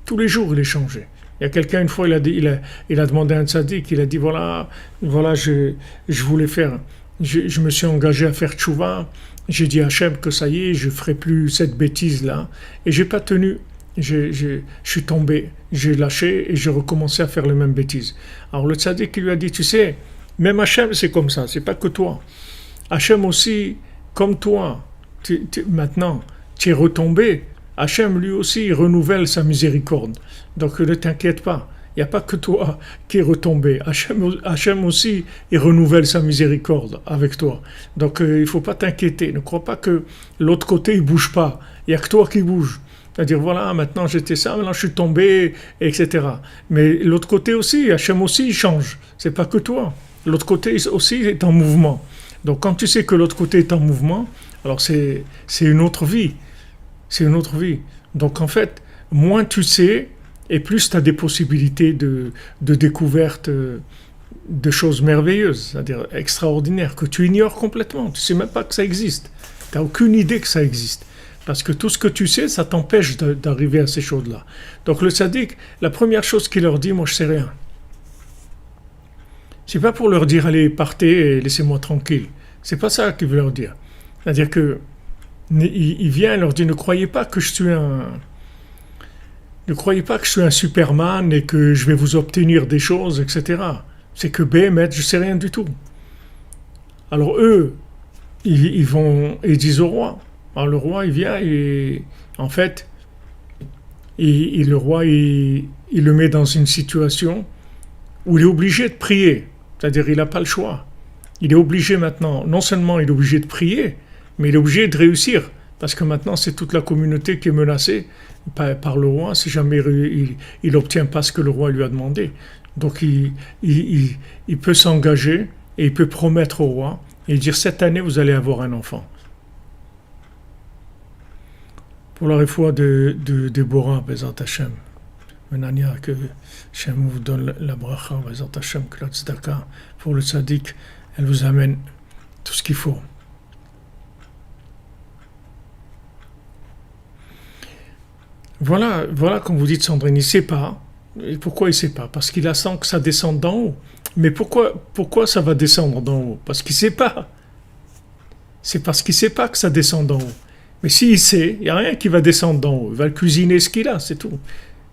Tous les jours, il est changé. Il y a quelqu'un, une fois, il a demandé à un tzaddik, il a dit, voilà, je voulais faire, je me suis engagé à faire tchouva, j'ai dit à Hachem que ça y est, je ne ferai plus cette bêtise-là, et j'ai pas tenu. Je suis tombé, j'ai lâché, et j'ai recommencé à faire les mêmes bêtises. Alors le tzaddik, il lui a dit, tu sais, même Hachem, c'est comme ça, c'est pas que toi. Hachem aussi, comme toi, maintenant, tu es retombé. Hachem, lui aussi, il renouvelle sa miséricorde. Donc ne t'inquiète pas, il n'y a pas que toi qui est retombé. Hachem aussi, il renouvelle sa miséricorde avec toi. Donc il ne faut pas t'inquiéter. Ne crois pas que l'autre côté, il ne bouge pas. Il n'y a que toi qui bouge. C'est-à-dire, voilà, maintenant j'étais ça, maintenant je suis tombé, etc. Mais l'autre côté aussi, Hachem aussi, il change. C'est pas que toi. L'autre côté aussi est en mouvement. Donc quand tu sais que l'autre côté est en mouvement, alors c'est une autre vie. C'est une autre vie. Donc en fait, moins tu sais, et plus tu as des possibilités de découverte de choses merveilleuses, c'est-à-dire extraordinaires, que tu ignores complètement. Tu ne sais même pas que ça existe. Tu n'as aucune idée que ça existe. Parce que tout ce que tu sais, ça t'empêche d'arriver à ces choses-là. Donc le tzaddik, la première chose qu'il leur dit, moi je sais rien. C'est pas pour leur dire, allez, partez et laissez-moi tranquille. C'est pas ça qu'il veut leur dire. C'est-à-dire que il vient et leur dit, ne croyez pas que je suis un Superman et que je vais vous obtenir des choses, etc. C'est que Béhémet, je sais rien du tout. Alors eux, ils vont et disent au roi. Alors le roi, il vient et en fait, le roi, il le met dans une situation où il est obligé de prier. C'est-à-dire, il n'a pas le choix. Il est obligé maintenant, non seulement il est obligé de prier, mais il est obligé de réussir. Parce que maintenant, c'est toute la communauté qui est menacée par le roi si jamais il n'obtient pas ce que le roi lui a demandé. Donc, il peut s'engager et il peut promettre au roi et dire, cette année, vous allez avoir un enfant. Pour la réfoua de Déborah, Bezat Hashem. Menania, que Hashem vous donne la bracha, Bezat Hashem, que la tzedaka, pour le tzaddik, elle vous amène tout ce qu'il faut. Voilà, comme vous dites, Sandrine, il ne sait pas. Et pourquoi il ne sait pas? Parce qu'il sent que ça descend d'en haut. Mais pourquoi ça va descendre d'en haut? Parce qu'il ne sait pas. C'est parce qu'il ne sait pas que ça descend d'en haut. Mais s'il sait, il n'y a rien qui va descendre d'en haut. Il va cuisiner ce qu'il a, c'est tout.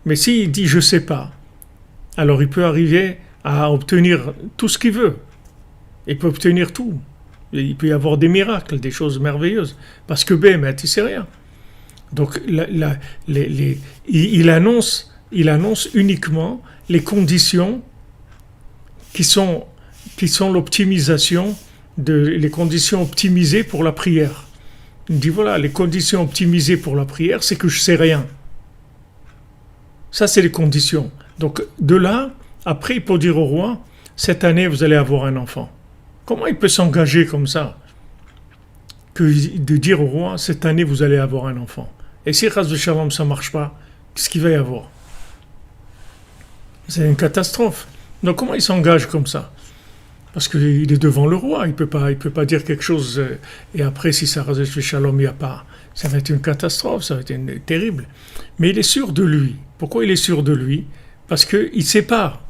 Mais s'il dit « je ne sais pas », alors il peut arriver à obtenir tout ce qu'il veut. Il peut obtenir tout. Il peut y avoir des miracles, des choses merveilleuses. Parce que Béhémet, il ne sait rien. Donc il annonce uniquement les conditions qui sont l'optimisation, les conditions optimisées pour la prière. Il dit voilà, les conditions optimisées pour la prière, c'est que je ne sais rien. Ça, c'est les conditions. Donc, de là, après, il peut dire au roi, cette année, vous allez avoir un enfant. Comment il peut s'engager comme ça? Que de dire au roi, cette année, vous allez avoir un enfant. Et si Chas v'Shalom, ça ne marche pas, qu'est-ce qu'il va y avoir? C'est une catastrophe. Donc, comment il s'engage comme ça? Parce qu'il est devant le roi, il peut pas dire quelque chose et après, si ça Chas v'Shalom, il n'y a pas, ça va être une catastrophe, ça va être terrible. Mais il est sûr de lui. Pourquoi il est sûr de lui? Parce qu'il ne sait pas.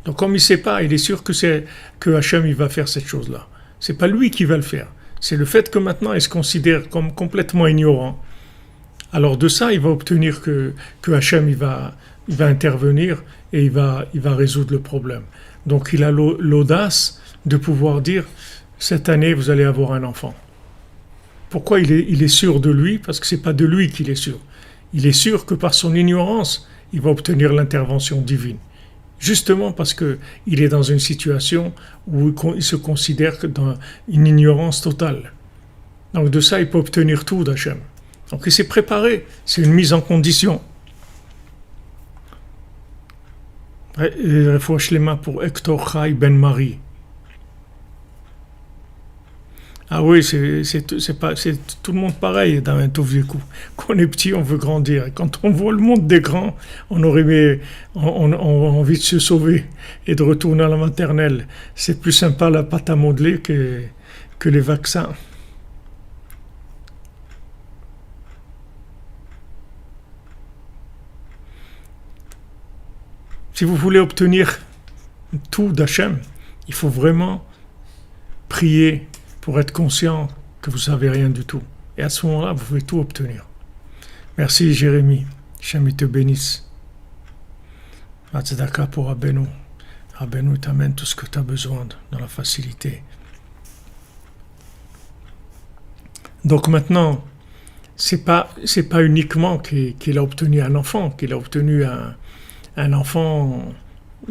Donc comme il ne sait pas, il est sûr que Hachem il va faire cette chose-là. Ce n'est pas lui qui va le faire. C'est le fait que maintenant il se considère comme complètement ignorant. Alors de ça, il va obtenir que Hachem il va intervenir et il va résoudre le problème. Donc il a l'audace de pouvoir dire cette année vous allez avoir un enfant. Pourquoi il est sûr de lui? Parce que ce n'est pas de lui qu'il est sûr. Il est sûr que par son ignorance, il va obtenir l'intervention divine. Justement parce qu'il est dans une situation où il se considère que dans une ignorance totale. Donc de ça, il peut obtenir tout d'Hachem. Donc il s'est préparé, c'est une mise en condition. Refoua Shlema pour Hector Chai Ben Marie. Ah oui, c'est tout le monde pareil dans un Tovieku. Quand on est petit, on veut grandir. Et quand on voit le monde des grands, on a envie de se sauver et de retourner à la maternelle. C'est plus sympa la pâte à modeler que les vaccins. Si vous voulez obtenir tout d'Hachem, il faut vraiment prier pour être conscient que vous savez rien du tout. Et à ce moment-là, vous pouvez tout obtenir. Merci Jérémie. Hachem te bénisse. Tzedaka pour Rabbeinu. Rabbeinu t'amène tout ce que tu as besoin dans la facilité. Donc maintenant, c'est pas uniquement qu'il a obtenu un enfant, qu'il a obtenu un enfant.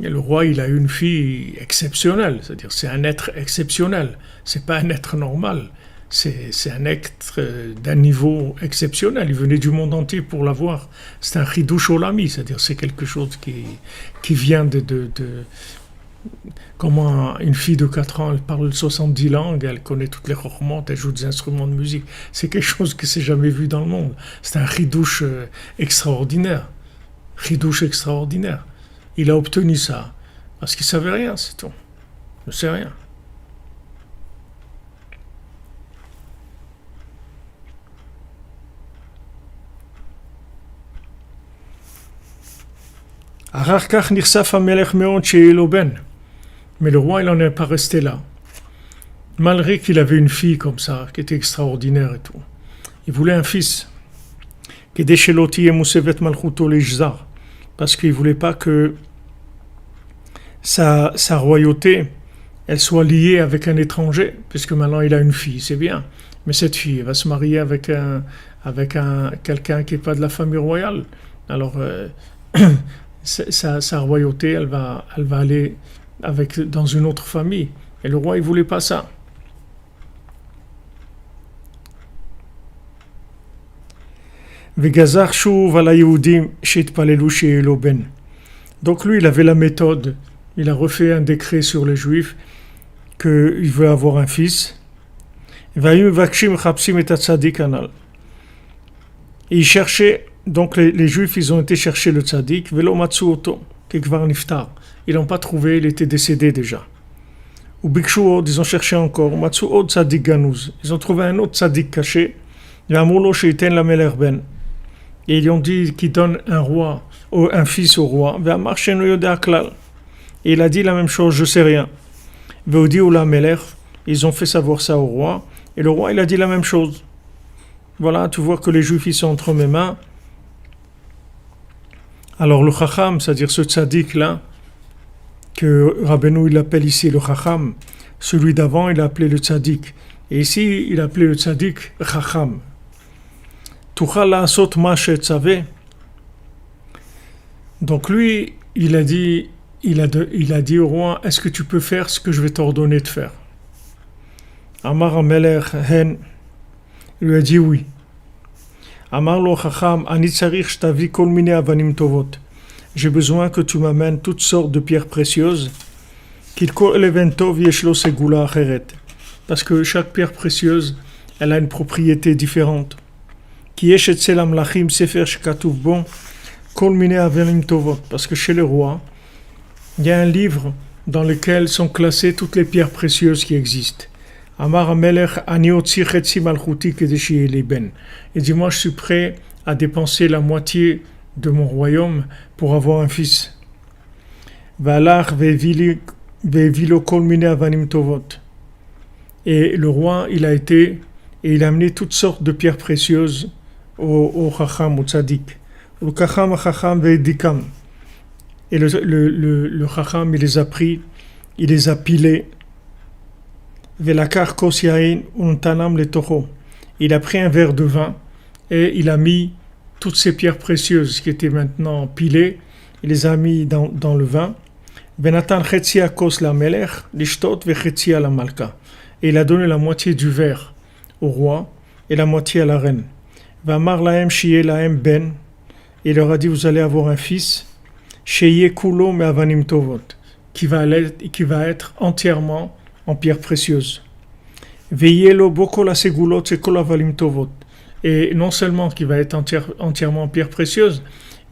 Et le roi, il a eu une fille exceptionnelle, c'est-à-dire c'est un être exceptionnel, c'est pas un être normal, c'est un être d'un niveau exceptionnel, il venait du monde entier pour l'avoir, c'est un chidush olami, c'est-à-dire c'est quelque chose qui vient de comment une fille de 4 ans, elle parle 70 langues, elle connaît toutes les chormot, elle joue des instruments de musique, c'est quelque chose que c'est jamais vu dans le monde, c'est un chidush extraordinaire, Il a obtenu ça parce qu'il savait rien, c'est tout. Il ne sait rien. Mais le roi, il n'en est pas resté là. Malgré qu'il avait une fille comme ça, qui était extraordinaire et tout. Il voulait un fils. Parce qu'il ne voulait pas que sa royauté, elle soit liée avec un étranger, puisque maintenant il a une fille, c'est bien. Mais cette fille va se marier avec quelqu'un qui n'est pas de la famille royale. Alors, sa royauté, elle va aller dans une autre famille. Et le roi, il ne voulait pas ça. Donc lui, il avait la méthode. Il a refait un décret sur les Juifs qu'il veut avoir un fils. Et il cherchait, donc les Juifs, ils ont été chercher le tzaddik, ils l'ont pas trouvé, il était décédé déjà. Ou bikshuod, ils ont cherché encore, ils ont trouvé un autre tzaddik caché, et ils ont dit qu'il donne un fils au roi, et il a dit la même chose, je sais rien. Ils ont fait savoir ça au roi, et le roi il a dit la même chose. Voilà, tu vois que les Juifs ils sont entre mes mains. Alors le Chacham, c'est-à-dire ce tzaddik là, que Rabbeinu il appelle ici le Chacham, celui d'avant il a appelé le tzaddik, et ici il a appelé le tzaddik Chacham. Tuchal la'asot ma she'tzavé. Donc lui, il a dit au roi, est-ce que tu peux faire ce que je vais t'ordonner de faire? Amar Amelech hen, il lui a dit oui. Amar lo chacham, ani tzarich shtavi kol mine avanim tovot. J'ai besoin que tu m'amènes toutes sortes de pierres précieuses. Kil kol even tov yesh lo segula acheret. Parce que chaque pierre précieuse, elle a une propriété différente. Ki yesh etzel amlachim sefer shekatuv bon kol mine avanim tovot. Parce que chez le roi, il y a un livre dans lequel sont classées toutes les pierres précieuses qui existent. Amar Amelech ani otzi chetzi malchuti kedeshi eliben. Il dit, moi je suis prêt à dépenser la moitié de mon royaume pour avoir un fils. Valach ve'vilo kol mine avanim tovot. Et le roi, il a été, et il a amené toutes sortes de pierres précieuses au Chacham, au Tzadik. Le Chacham ve'edikam. Et le Chacham, il les a pris, il les a pilés. Velakar kos yain untanam letocho. Il a pris un verre de vin et il a mis toutes ces pierres précieuses qui étaient maintenant pilées, il les a mis dans le vin. Venatan chetzi kos la melech lishtot vechetzi la malka. Et il a donné la moitié du verre au roi et la moitié à la reine. Vamar lahem shiye lahem ben. Il leur a dit, vous allez avoir un fils. Sheye kulo me'avanim tovot, qui va être entièrement en pierre précieuse. Veyelo boko la segulot sekol avalim tovot. Et non seulement qu'il va être entièrement en pierre précieuse,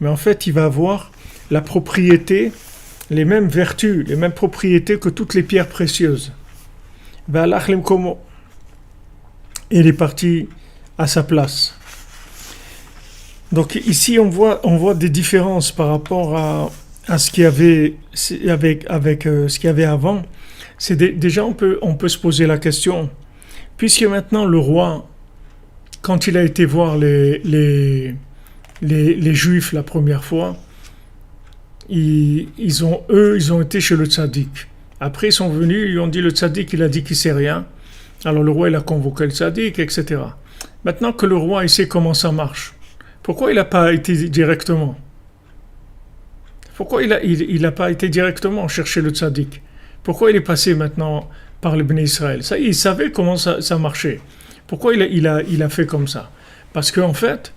mais en fait il va avoir la propriété, les mêmes vertus, les mêmes propriétés que toutes les pierres précieuses. Ve'alach lemkomo. Et il est parti à sa place. Donc ici on voit des différences par rapport à ce qu'il y avait avec ce qu'il y avait avant. Déjà on peut se poser la question, puisque maintenant le roi, quand il a été voir les Juifs la première fois, ils ont été chez le tzaddik. Après ils sont venus, ils ont dit le tzaddik il a dit qu'il sait rien. Alors le roi il a convoqué le tzaddik, etc. Maintenant que le roi il sait comment ça marche, pourquoi il n'a pas été directement? Pourquoi il n'a pas été directement chercher le tzaddik? Pourquoi il est passé maintenant par le Bnei Israël? Ça, il savait comment ça marchait. Pourquoi il a fait comme ça? Parce qu'en fait,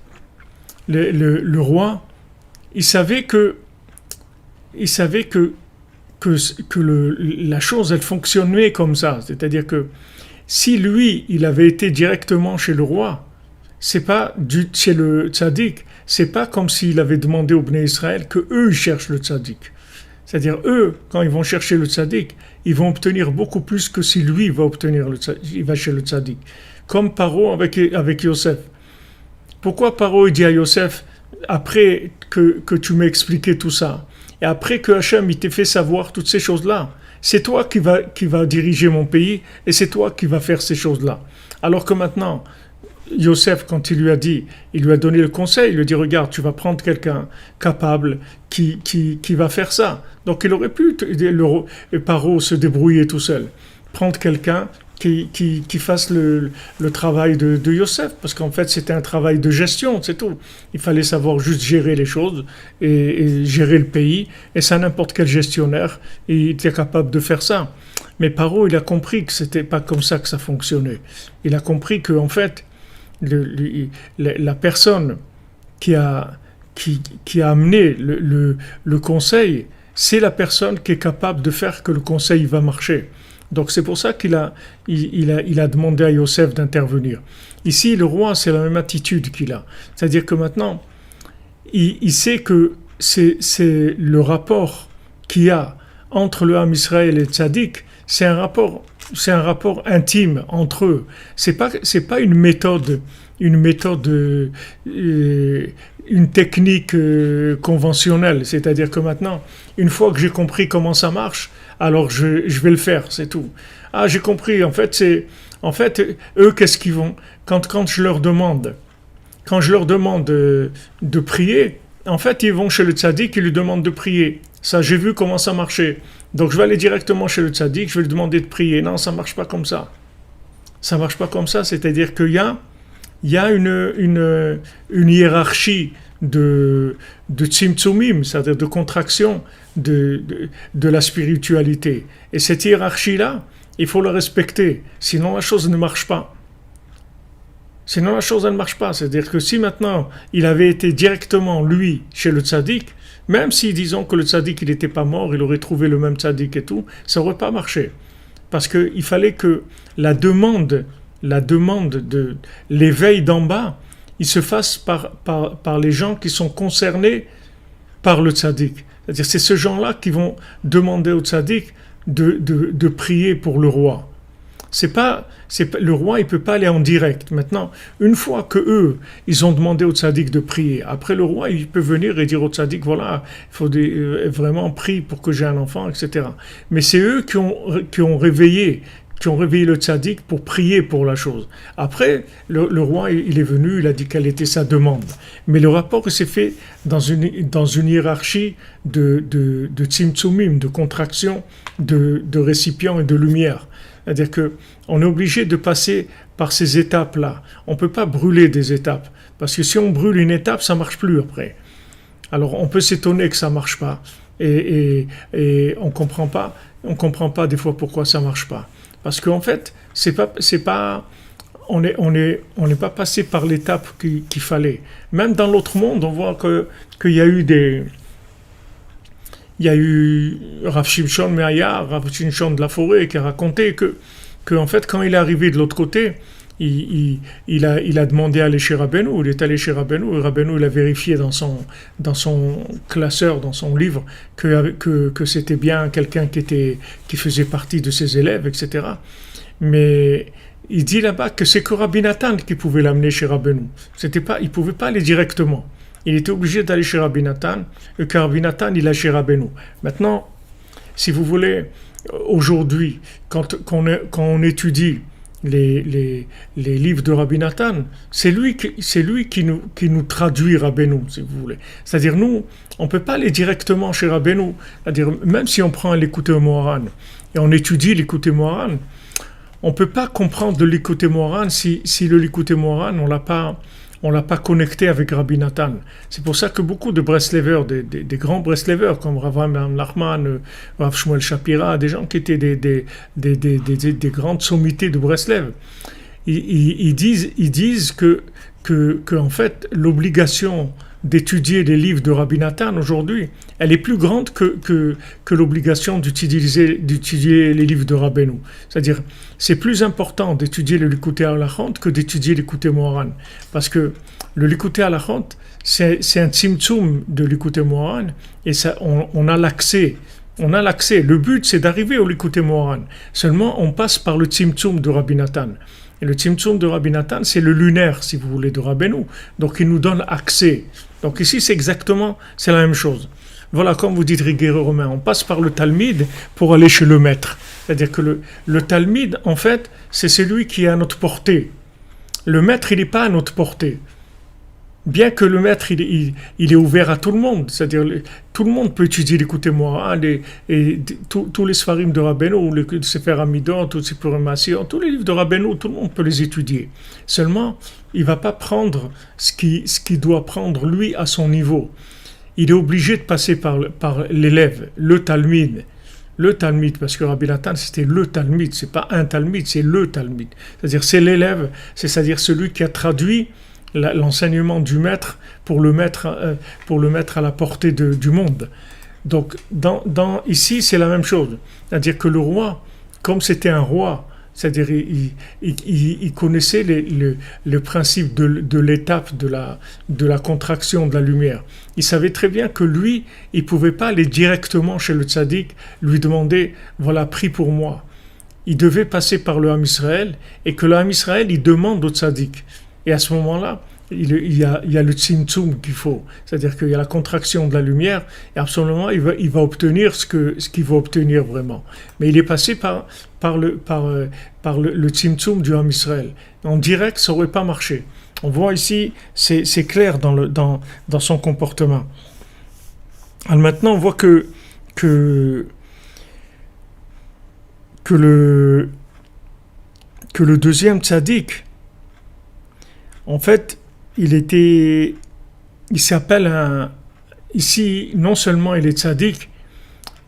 le roi, il savait que la chose, elle fonctionnait comme ça. C'est-à-dire que si lui, il avait été directement chez le roi, c'est pas chez le tzaddik, c'est pas comme s'il avait demandé au Bnei Israël que eux ils cherchent le tzaddik. C'est-à-dire eux, quand ils vont chercher le tzaddik, ils vont obtenir beaucoup plus que si lui il va chez le tzaddik. Comme Paro avec Yosef. Pourquoi Paro dit à Yosef, après que tu m'as expliqué tout ça, et après que Hachem il t'ait fait savoir toutes ces choses-là, c'est toi qui va diriger mon pays, et c'est toi qui va faire ces choses-là. Alors que maintenant, Yosef, quand il lui a donné le conseil, il lui a dit, regarde, tu vas prendre quelqu'un capable qui va faire ça. Donc il aurait pu, Paro, se débrouiller tout seul. Prendre quelqu'un qui fasse le travail de Yosef, parce qu'en fait c'était un travail de gestion, c'est tout. Il fallait savoir juste gérer les choses et gérer le pays, et ça n'importe quel gestionnaire, il était capable de faire ça. Mais Paro, il a compris que c'était pas comme ça que ça fonctionnait. Il a compris que en fait, la personne qui a amené le conseil, c'est la personne qui est capable de faire que le conseil va marcher. Donc c'est pour ça qu'il a demandé à Yosef d'intervenir. Ici, le roi, c'est la même attitude qu'il a. C'est-à-dire que maintenant, il sait que c'est le rapport qu'il y a entre le Ham Israël et le Tzaddik, c'est un rapport intime entre eux. C'est pas une méthode, une technique conventionnelle. C'est-à-dire que maintenant, une fois que j'ai compris comment ça marche, alors je vais le faire, c'est tout. Ah, j'ai compris. En fait, eux, qu'est-ce qu'ils vont quand je leur demande de prier, en fait, ils vont chez le tzaddik et lui demandent de prier. Ça, j'ai vu comment ça marchait. Donc, je vais aller directement chez le tzaddik, je vais lui demander de prier. Non, ça marche pas comme ça. Ça marche pas comme ça. C'est-à-dire qu'il y a une hiérarchie de tzimtzumim, c'est-à-dire de contraction de la spiritualité. Et cette hiérarchie-là, il faut la respecter. Sinon, la chose ne marche pas. Sinon, la chose, elle ne marche pas. C'est-à-dire que si maintenant, il avait été directement, lui, chez le tzaddik, même si, disons que le tzaddik, il n'était pas mort, il aurait trouvé le même tzaddik et tout, ça n'aurait pas marché. Parce qu'il fallait que la demande de l'éveil d'en bas, il se fasse par les gens qui sont concernés par le tzaddik. C'est-à-dire, c'est ces gens-là qui vont demander au tzaddik de prier pour le roi. Le roi, il peut pas aller en direct. Maintenant, une fois que eux, ils ont demandé au tzaddik de prier, après le roi, il peut venir et dire au tzaddik, voilà, il faut vraiment prier pour que j'ai un enfant, etc. Mais c'est eux qui ont réveillé le tzaddik pour prier pour la chose. Après, le roi, il est venu, il a dit quelle était sa demande. Mais le rapport s'est fait dans une hiérarchie de tzimtzumim, de contraction, de récipients et de lumière. C'est-à-dire qu'on est obligé de passer par ces étapes-là. On ne peut pas brûler des étapes. Parce que si on brûle une étape, ça ne marche plus après. Alors on peut s'étonner que ça ne marche pas. Et on ne comprend pas des fois pourquoi ça ne marche pas. Parce qu'en fait, on n'est pas passé par l'étape qu'il fallait. Même dans l'autre monde, on voit qu'il y a eu il y a eu Rav Shimshon Meaya, Rav Shimshon de la Forêt, qui a raconté que en fait, quand il est arrivé de l'autre côté, il a demandé à aller chez Rabbeinu, il est allé chez Rabbeinu, et Rabbeinu il a vérifié dans son classeur, dans son livre, que c'était bien quelqu'un qui faisait partie de ses élèves, etc. Mais il dit là-bas que c'est que Rabbi Nathan qui pouvait l'amener chez Rabbeinu. Il ne pouvait pas aller directement. Il était obligé d'aller chez Rabbi Nathan, et que Rabbi Nathan, il a chez Rabbeinu. Maintenant, si vous voulez, aujourd'hui, quand on étudie les livres de Rabbi Nathan, c'est lui qui nous traduit Rabbeinu, si vous voulez. C'est-à-dire, nous, on ne peut pas aller directement chez Rabbeinu. C'est-à-dire, même si on prend l'Écoutez Moharan et on étudie l'Écoutez Moharan, on ne peut pas comprendre de l'Écoutez Moharan si le l'Écoutez Moharan, on l'a pas connecté avec Rabbi Nathan. C'est pour ça que beaucoup de Breslevers, des grands Breslevers comme Rav Nachman, Rav Shmuel Shapira, des gens qui étaient des grandes sommités de Breslev, ils disent que en fait l'obligation d'étudier les livres de Rabbi Nathan aujourd'hui, elle est plus grande que l'obligation d'utiliser les livres de Rabbeinu. C'est-à-dire, c'est plus important d'étudier le Likutei Halachot que d'étudier le Likutei Moharan. Parce que le Likutei Halachot, c'est un tzimtzum de Likutei Moharan, et ça, on a l'accès. On a l'accès. Le but, c'est d'arriver au Likutei Moharan. Seulement, on passe par le tzimtzum de Rabbi Nathan. Et le tzimtzum de Rabbi Nathan, c'est le lunaire, si vous voulez, de Rabbeinu. Donc, il nous donne accès. Donc ici, c'est la même chose. Voilà, comme vous dites, rigueur romain, on passe par le Talmud pour aller chez le maître. C'est-à-dire que le Talmud, en fait, c'est celui qui est à notre portée. Le maître, il n'est pas à notre portée. Bien que le maître, il est ouvert à tout le monde. C'est-à-dire, tout le monde peut étudier, écoutez-moi, tous les Sfarim de Rabbeinu, les Sefer Amidon, tous les Purim, tous les livres de Rabbeinu, tout le monde peut les étudier. Seulement, il ne va pas prendre ce qu'il doit prendre, lui, à son niveau. Il est obligé de passer par l'élève, le Talmud. Le Talmud, parce que Rabbi Nathan, c'était le Talmud. Ce n'est pas un Talmud, c'est le Talmud. C'est-à-dire, c'est l'élève, c'est-à-dire celui qui a traduit l'enseignement du maître pour le mettre à la portée du monde. Donc, ici, c'est la même chose. C'est-à-dire que le roi, comme c'était un roi, c'est-à-dire il connaissait le principe de l'étape de la contraction de la lumière. Il savait très bien que lui, il ne pouvait pas aller directement chez le tzaddik, lui demander « voilà, prie pour moi ». Il devait passer par le Ham Israël, et que le Ham Israël, il demande au tzaddik. Et à ce moment-là, il y a le tzimtzum qu'il faut. C'est-à-dire qu'il y a la contraction de la lumière, et absolument, il va obtenir ce qu'il va obtenir vraiment. Mais il est passé par le tzimtzum du Ham Israël. En direct, ça n'aurait pas marché. On voit ici, c'est clair dans son comportement. Alors maintenant, on voit que le deuxième tzaddik, en fait, il s'appelle ici, non seulement il est tzaddik,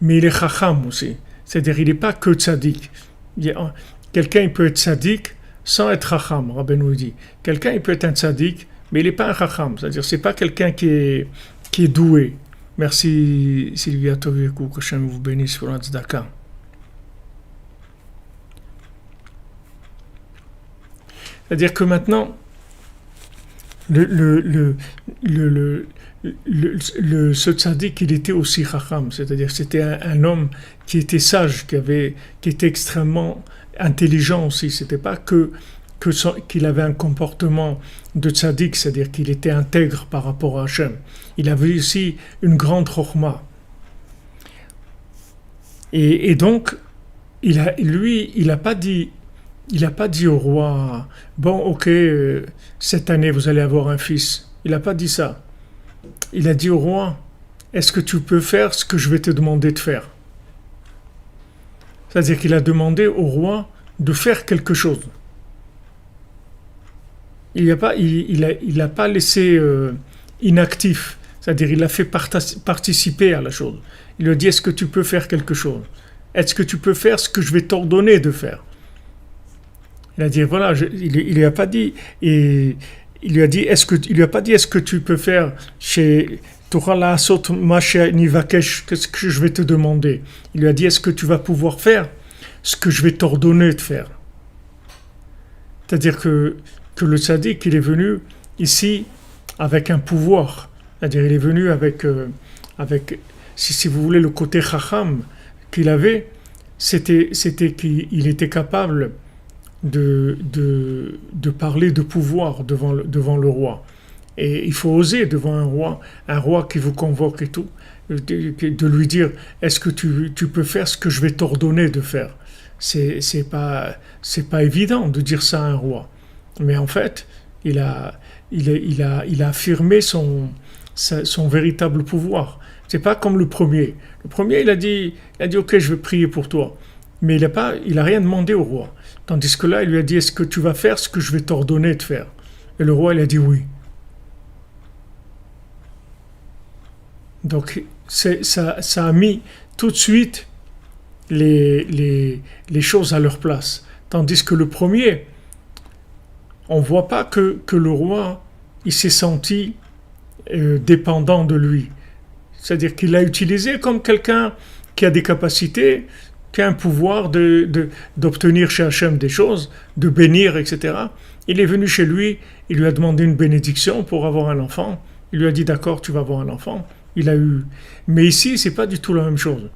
mais il est chacham aussi. C'est-à-dire, il n'est pas que tzaddik. Quelqu'un, il peut être tzaddik sans être chacham, Rabbeinu dit. Quelqu'un, il peut être un tzaddik, mais il n'est pas un chacham. C'est-à-dire, c'est pas quelqu'un qui est doué. Merci Sylvia Toviekou, que Hashem vous bénisse pour la tzedaka. C'est-à-dire que maintenant, ce tzaddik, il était aussi chacham, c'est-à-dire c'était un homme qui était sage, qui était extrêmement intelligent aussi. C'était pas qu'il avait un comportement de tzaddik, c'est-à-dire qu'il était intègre par rapport à Hachem. Il avait aussi une grande chokhma. Et donc, il n'a pas dit au roi, bon, ok, cette année vous allez avoir un fils. Il n'a pas dit ça. Il a dit au roi, est-ce que tu peux faire ce que je vais te demander de faire? C'est-à-dire qu'il a demandé au roi de faire quelque chose. Il n'a pas laissé inactif. C'est-à-dire il a fait participer à la chose. Il lui a dit, est-ce que tu peux faire quelque chose? Est-ce que tu peux faire ce que je vais t'ordonner de faire? Il a dit, voilà, il n'a pas dit, et il lui a dit, il lui a pas dit, est-ce que tu peux faire chez Torah la Asot Masha Nivakesh, qu'est-ce que je vais te demander? Il lui a dit, est-ce que tu vas pouvoir faire ce que je vais t'ordonner de faire? C'est-à-dire que le tzaddik, il est venu ici avec un pouvoir. C'est-à-dire, il est venu avec si vous voulez, le côté chacham qu'il avait, c'était qu'il était capable de parler de pouvoir devant le roi. Et il faut oser devant un roi qui vous convoque et tout, de lui dire, est-ce que tu peux faire ce que je vais t'ordonner de faire? C'est pas évident de dire ça à un roi. Mais en fait, il a affirmé son véritable pouvoir. C'est pas comme le premier. Le premier, il a dit, ok, je vais prier pour toi. Mais il a rien demandé au roi. Tandis que là, il lui a dit, est-ce que tu vas faire ce que je vais t'ordonner de faire? Et le roi, il a dit oui. Donc, ça a mis tout de suite les choses à leur place. Tandis que le premier, on ne voit pas que le roi, il s'est senti dépendant de lui. C'est-à-dire qu'il l'a utilisé comme quelqu'un qui a des capacités, qui a un pouvoir d'obtenir chez Hachem des choses, de bénir, etc. Il est venu chez lui, il lui a demandé une bénédiction pour avoir un enfant. Il lui a dit, d'accord, tu vas avoir un enfant. Il a eu. Mais ici, c'est pas du tout la même chose.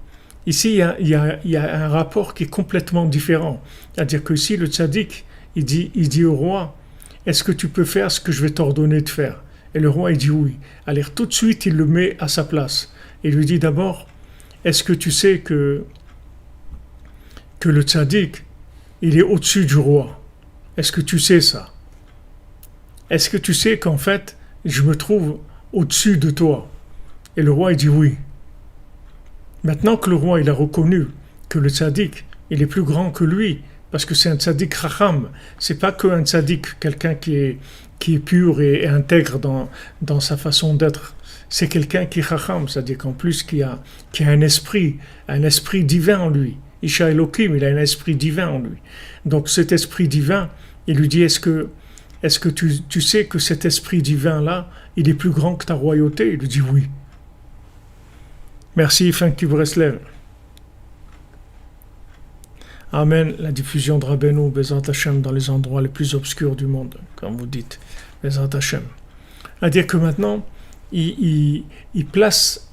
Ici, il y a un rapport qui est complètement différent. C'est-à-dire que ici, le tzaddik, il dit au roi, est-ce que tu peux faire ce que je vais t'ordonner de faire? Et le roi, il dit oui. Alors tout de suite, il le met à sa place. Il lui dit d'abord, est-ce que tu sais que le tzaddik, il est au-dessus du roi? Est-ce que tu sais ça? Est-ce que tu sais qu'en fait, je me trouve au-dessus de toi? Et le roi, il dit oui. Maintenant que le roi, il a reconnu que le tzaddik, il est plus grand que lui, parce que c'est un tzaddik racham, c'est pas qu'un tzaddik, quelqu'un qui est pur et intègre dans sa façon d'être. C'est quelqu'un qui est racham, c'est-à-dire qu'en plus qui a un esprit divin en lui. Isha Elohim, il a un esprit divin en lui. Donc cet esprit divin, il lui dit, est-ce que tu sais que cet esprit divin-là, il est plus grand que ta royauté? Il lui dit oui. Merci, Funky Breslev. Amen. La diffusion de Rabbeinu, Bezrat Hashem, dans les endroits les plus obscurs du monde, comme vous dites. Bezrat Hashem. C'est-à-dire que maintenant, il place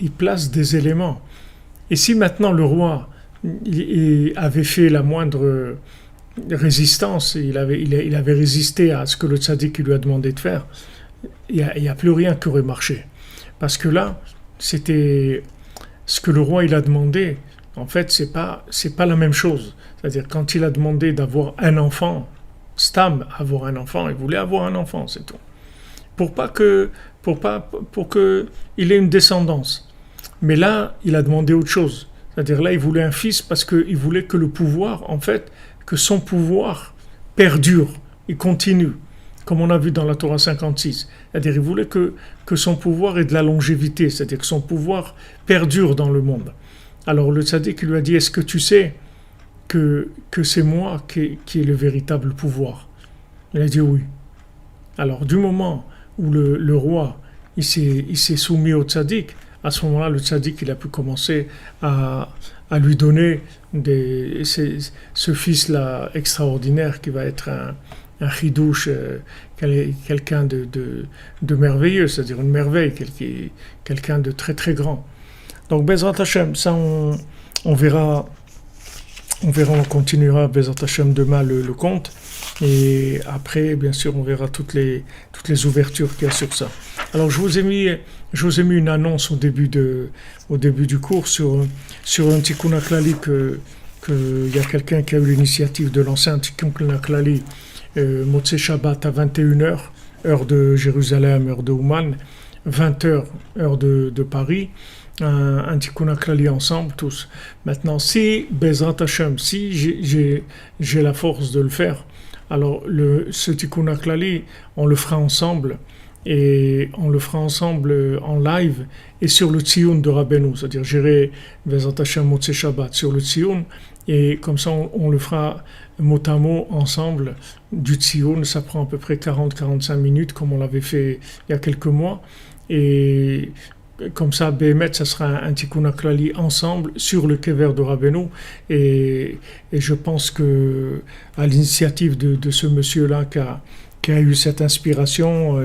des éléments. Et si maintenant le roi il avait fait la moindre résistance, il avait résisté à ce que le tzaddik lui a demandé de faire, il n'y a plus rien qui aurait marché. Parce que là, c'était ce que le roi il a demandé. En fait, c'est pas la même chose. C'est-à-dire, quand il a demandé d'avoir un enfant, Stam, avoir un enfant, il voulait avoir un enfant, c'est tout. Pour que il ait une descendance. Mais là, il a demandé autre chose. C'est-à-dire, là, il voulait un fils parce qu'il voulait que le pouvoir, en fait, que son pouvoir perdure, il continue, comme on a vu dans la Torah 56. C'est-à-dire, il voulait que son pouvoir ait de la longévité, c'est-à-dire que son pouvoir perdure dans le monde. Alors le tzaddik lui a dit, est-ce que tu sais que c'est moi qui ai le véritable pouvoir? Il a dit oui. Alors du moment où le roi il s'est soumis au tzaddik, à ce moment-là le tzaddik il a pu commencer à lui donner ce fils-là extraordinaire qui va être un chidouche, quelqu'un de merveilleux, c'est-à-dire une merveille, quelqu'un de très très grand. Donc Bezrat Hashem, ça on verra, on continuera Bezrat Hashem demain le compte, et après bien sûr on verra toutes les ouvertures qu'il y a sur ça. Alors je vous ai mis une annonce au début du cours sur un Tikkun HaKlali que il y a quelqu'un qui a eu l'initiative de lancer un Tikkun HaKlali Motzei Shabbat à 21h, heure de Jérusalem, heure de Ouman, 20h, heure de Paris. Un Tikkun HaKlali ensemble tous. Maintenant, si Bezrat Hashem, si j'ai la force de le faire, alors ce Tikkun HaKlali, on le fera ensemble, et on le fera ensemble en live et sur le Tziyun de Rabbeinu, c'est-à-dire j'irai Bezrat Hashem Motzei Shabbat sur le Tziyun et comme ça on le fera mot à mot ensemble du Tzion. Ça prend à peu près 40-45 minutes comme on l'avait fait il y a quelques mois, et comme ça, Béhémet, ça sera un Tikkun HaKlali ensemble sur le Kever de Rabbeinu. Et je pense que, à l'initiative de ce monsieur-là qui a eu cette inspiration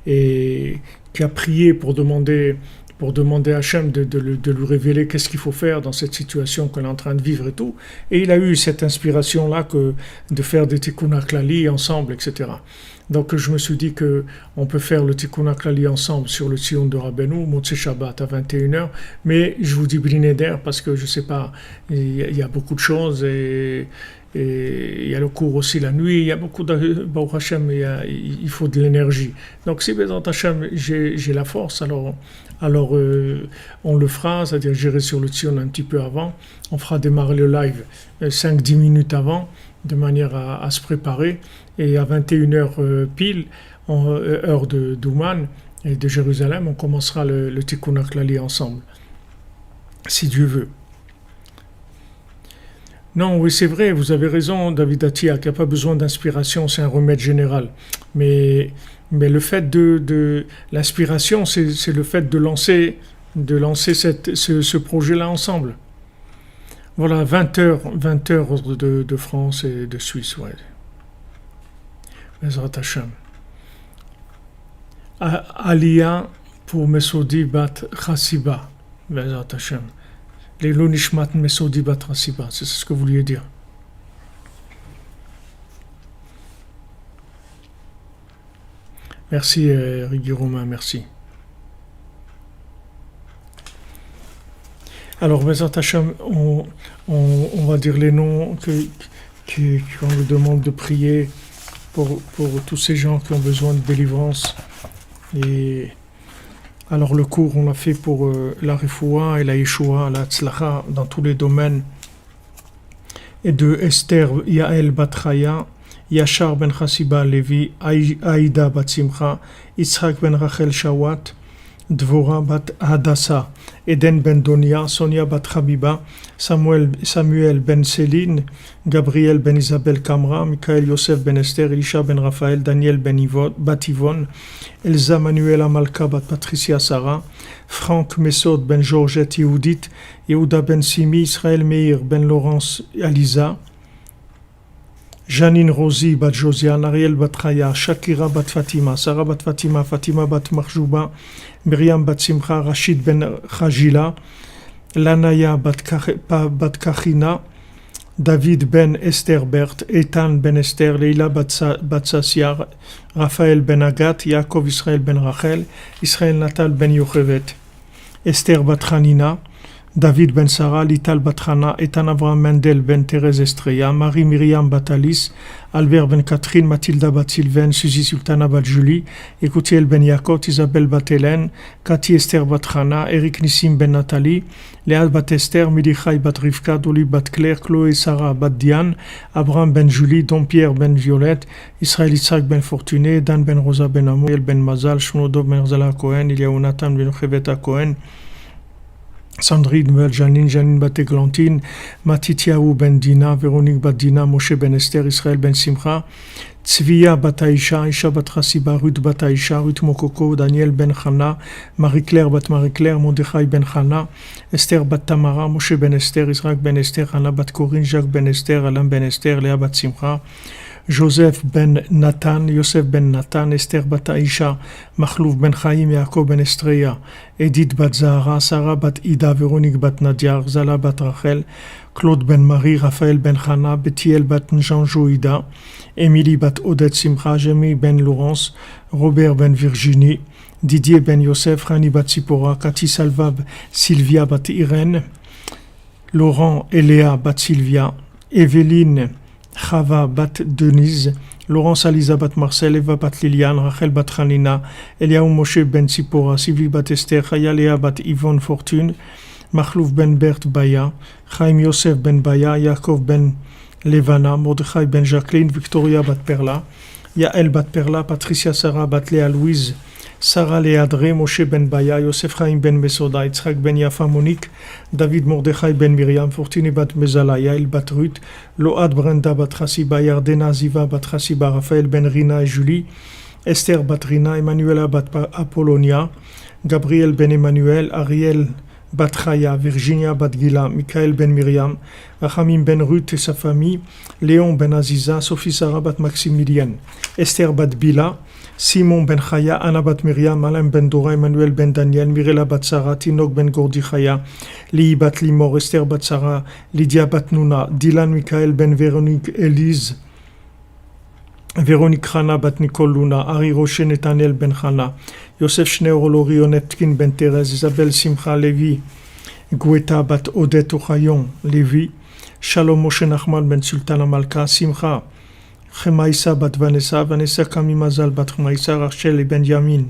et qui a prié pour demander à Hachem de lui révéler qu'est-ce qu'il faut faire dans cette situation qu'on est en train de vivre et tout. Et il a eu cette inspiration-là de faire des Tikkun HaKlali ensemble, etc. Donc je me suis dit qu'on peut faire le Tikkun HaKlali ensemble sur le Tzion de Rabbeinu, Motzei Shabbat à 21h, mais je vous dis Bli Neder parce que je sais pas, il y a beaucoup de choses et il y a le cours aussi la nuit, il y a beaucoup de Baruch Hashem, il faut de l'énergie. Donc si Bezrat Hashem j'ai la force, alors on le fera, c'est-à-dire j'irai sur le Tzion un petit peu avant, on fera démarrer le live 5-10 minutes avant, de manière à se préparer, et à 21h pile, heure d'Ouman et de Jérusalem, on commencera le Tikkun HaKlali ensemble, si Dieu veut. Non, oui, c'est vrai, vous avez raison, David Attia, qu'il n'y a pas besoin d'inspiration, c'est un remède général. Mais le fait de l'inspiration, c'est le fait de lancer ce projet-là ensemble. Voilà, 20 heures de France et de Suisse, ouais. Bezrat Hashem. Aliyah pour Mesodi Bat Chassiba, Bezrat Hashem. Les Lonishmat Mesodi Bat Chassiba, c'est ce que vous vouliez dire. Merci, Rigui Romain, merci. Alors, Bezrat Hashem, on va dire les noms qu'on nous demande de prier pour tous ces gens qui ont besoin de délivrance. Et alors, le cours, on l'a fait pour la Refoua et la Yeshua, la Tzlacha, dans tous les domaines. Et de Esther Yael Batraya, Yachar ben Chassiba Levi, Aïda bat Simcha, Yitzhak ben Rachel Shawat, Dvora bat Hadassah, Eden ben Donia, Sonia bat Habiba, Samuel ben Céline, Gabriel ben Isabelle Kamra, Michael Yosef ben Esther, Elisha ben Raphaël, Daniel ben bat Yvonne, Elsa Manuela Malka bat Patricia Sarah, Franck Messod ben Georgette Yehudit, Yehuda ben Simi, Israël Meir ben Laurence Aliza, Janine Rosi bat Josiane, Ariel bat Raya, Shakira bat Fatima, Sarah bat Fatima, Fatima bat Marjouba, Myriam bat Simcha, Rachid ben Khajila, Lanaya bat Kachina, David ben Esther Bert, Ethan ben Esther, Leila bat Sassiar, Raphaël ben Agat, Yaakov Israël ben Rachel, Israël Natal ben Yochevet, Esther bat Hanina, David ben Sarah, Lital Batrana, Ethan Avraham Mendel ben Thérèse Estrella, Marie Myriam Batalis, Albert ben Catherine, Mathilda bat Sylvain, Suzy Sultana bat Julie, Écoutiel ben Yakot, Isabelle bat Hélène, Cathy Esther Batrana, Eric Nissim ben Nathalie, Léa bat Esther, Milichai bat Rivka, Dolly bat Claire, Chloé Sarah bat Diane, Abraham ben Julie, Don Pierre ben Violette, Israël Isaac ben Fortuné, Dan ben Rosa ben Amour, ben Mazal, Shmonodov ben Zala Cohen, Eliaou Nathan ben Cheveta Cohen, Sandrine ben Janine bat Eglantine, Matityahu ben Dina, Véronique bat Dina, Moshe ben Esther, Israël ben Simcha, Tzviya bat Aïcha, Aïcha bat Chassiba, Ruth bat Aïcha, Ruth Mokoko, Daniel ben Chana, Marie-Claire bat Marie-Claire, Mordechai ben Chana, Esther bat Tamara, Moshe ben Esther, Israël ben Esther, Anna bat Corinne, Jacques ben Esther, Alain ben Esther, Léa bat Simcha, Joseph ben Nathan, Yosef ben Nathan, Esther bat Aïcha, Machlouf ben Chaim, Yaakov ben Estreya, Edith bat Zahara, Sarah bat Ida, Véronique bat Nadia, Zala bat Rachel, Claude ben Marie, Raphaël ben Chana, Bethiel bat Njanjo Ida, Émilie bat Odette Simcha, Jémy ben Laurence, Robert ben Virginie, Didier ben Yosef, Rani bat Sipora, Cathy Salva, Sylvia bat Irène, Laurent et Léa bat Sylvia, Evelyne Chava bat Denise, Laurence Aliza bat Marcel, Eva bat Liliane, Rachel bat Hanina, Eliaou Moshe ben Sipora, Sylvie bat Esther, Chaya Léa bat Yvonne Fortune, Machlouf ben Bert Baya, Chaim Yosef ben Baya, Yaakov ben Levana, Mordechai ben Jacqueline, Victoria bat Perla, Yael bat Perla, Patricia Sarah bat Léa Louise, Sarah Léadré, Moshe ben Baya, Yosef Chaim ben Mesoda, Yitzhak ben Yafa Monique, David Mordechai ben Miriam, Fortuny bat Mezala, Yael bat Ruth, Load Brenda bat Chassiba, Yardena Ziva bat Chassiba, Raphaël ben Rina et Julie, Esther bat Rina, Emmanuela bat Apollonia, Gabriel ben Emmanuel, Ariel bat Chaya, Virginia bat Gila, Michael ben Miriam, Rachamim ben Ruth et sa famille, Léon ben Aziza, Sophie Sarah bat Maximilian, Esther bat Bila, Simon ben Chaya, Anna bat Miriam, Alain ben Dora, Emmanuel ben Daniel, Mirela bat Sarah, Tinok ben Gordi Chaya, Li bat Limor, Esther bat Sarah, Lydia bat Nuna, Dylan Michael ben Véronique Élise, Véronique Chana bat Nicole Luna, Ari Rocher Nathaniel ben Chana, Yosef Schneur Olori Onetkin ben Thérèse, Isabelle Simcha Lévi, Goueta bat Odette Ochayon Lévi, Shalom Moshe Nachman ben Sultan Amalka, Simcha Chemaïsa bat Vanessa, Vanessa Kamimazal bat Chemaïsa, Rachel et Benjamin,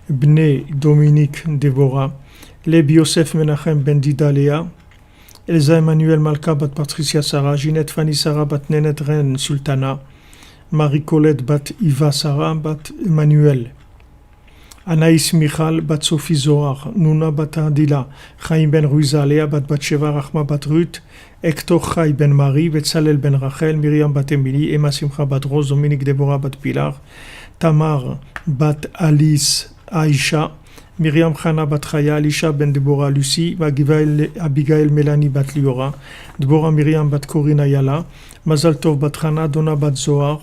Bnei Dominique Déborah, Lebi Yosef Menachem ben Didalea, Elsa Emmanuel Malka bat Patricia Sarah, Ginette Fanny Sarah bat Nenet Ren Sultana, Marie-Colette bat Iva Sarah bat Emmanuel, Anaïs Michal bat Sophie Zohar, Nuna bat Adila, Chaim ben Ruiza, Léa bat Batsheva, Rachma bat Ruth, Hector Chai ben Marie, Betzalel ben Rachel, Myriam bat Emily, Emma Simcha bat Rose, Dominique Deborah bat Pilar, Tamar bat Alice Aisha, Myriam Chana bat Chaya, Alisha ben Deborah Lucie, Abigail Melanie bat Liora, Deborah Myriam bat Corinne Ayala, Mazal Tov bat Chana, Donna bat Zohar,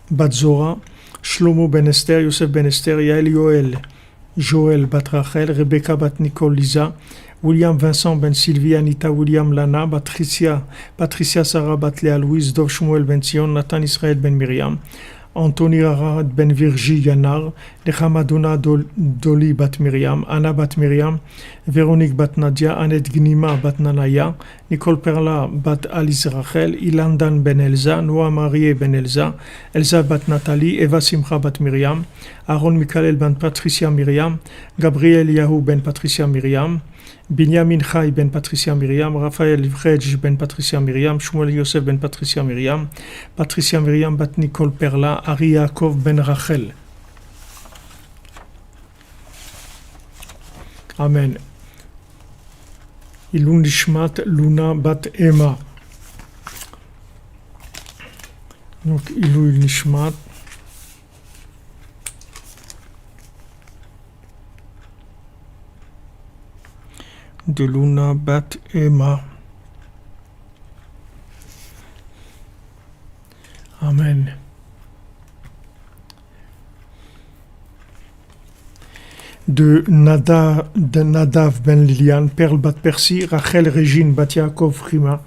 bat Zora, Shlomo ben Esther, Yosef ben Esther, Yael Yoel, Joël bat Rachel, Rebecca bat Nicole Lisa, William Vincent ben Sylvie, Anita William Lana, Patricia Sarah bat Léa Louise, Dov Shmuel ben Sion, Nathan Israël ben Miriam, Anthony Arad ben Virgie Yanar, Nechama Dona Doli bat Miriam, Anna bat Miriam, Véronique bat Nadia, Annette Gnima bat Nanaya, Nicole Perla bat Alice Rachel, Ilandan ben Elsa, Noah Marie ben Elsa, Elsa bat Nathalie, Eva Simcha bat Miriam, Aaron Michael ben Patricia Miriam, Gabriel Yahou ben Patricia Miriam, Binyamin Chai ben Patricia Miriam, Raphaël Frej ben Patricia Miriam, Shmuel Yosef ben Patricia Miriam, Patricia Miriam bat Nicole Perla, Ari Yaakov ben Rachel. Amen. Ilun Nishmat Luna bat Emma. Donc Ilun Nishmat. De Luna bat Emma. Amen. De Nadav ben Lilian, Perle bat Percy, Rachel Régine bat Yaakov Rima,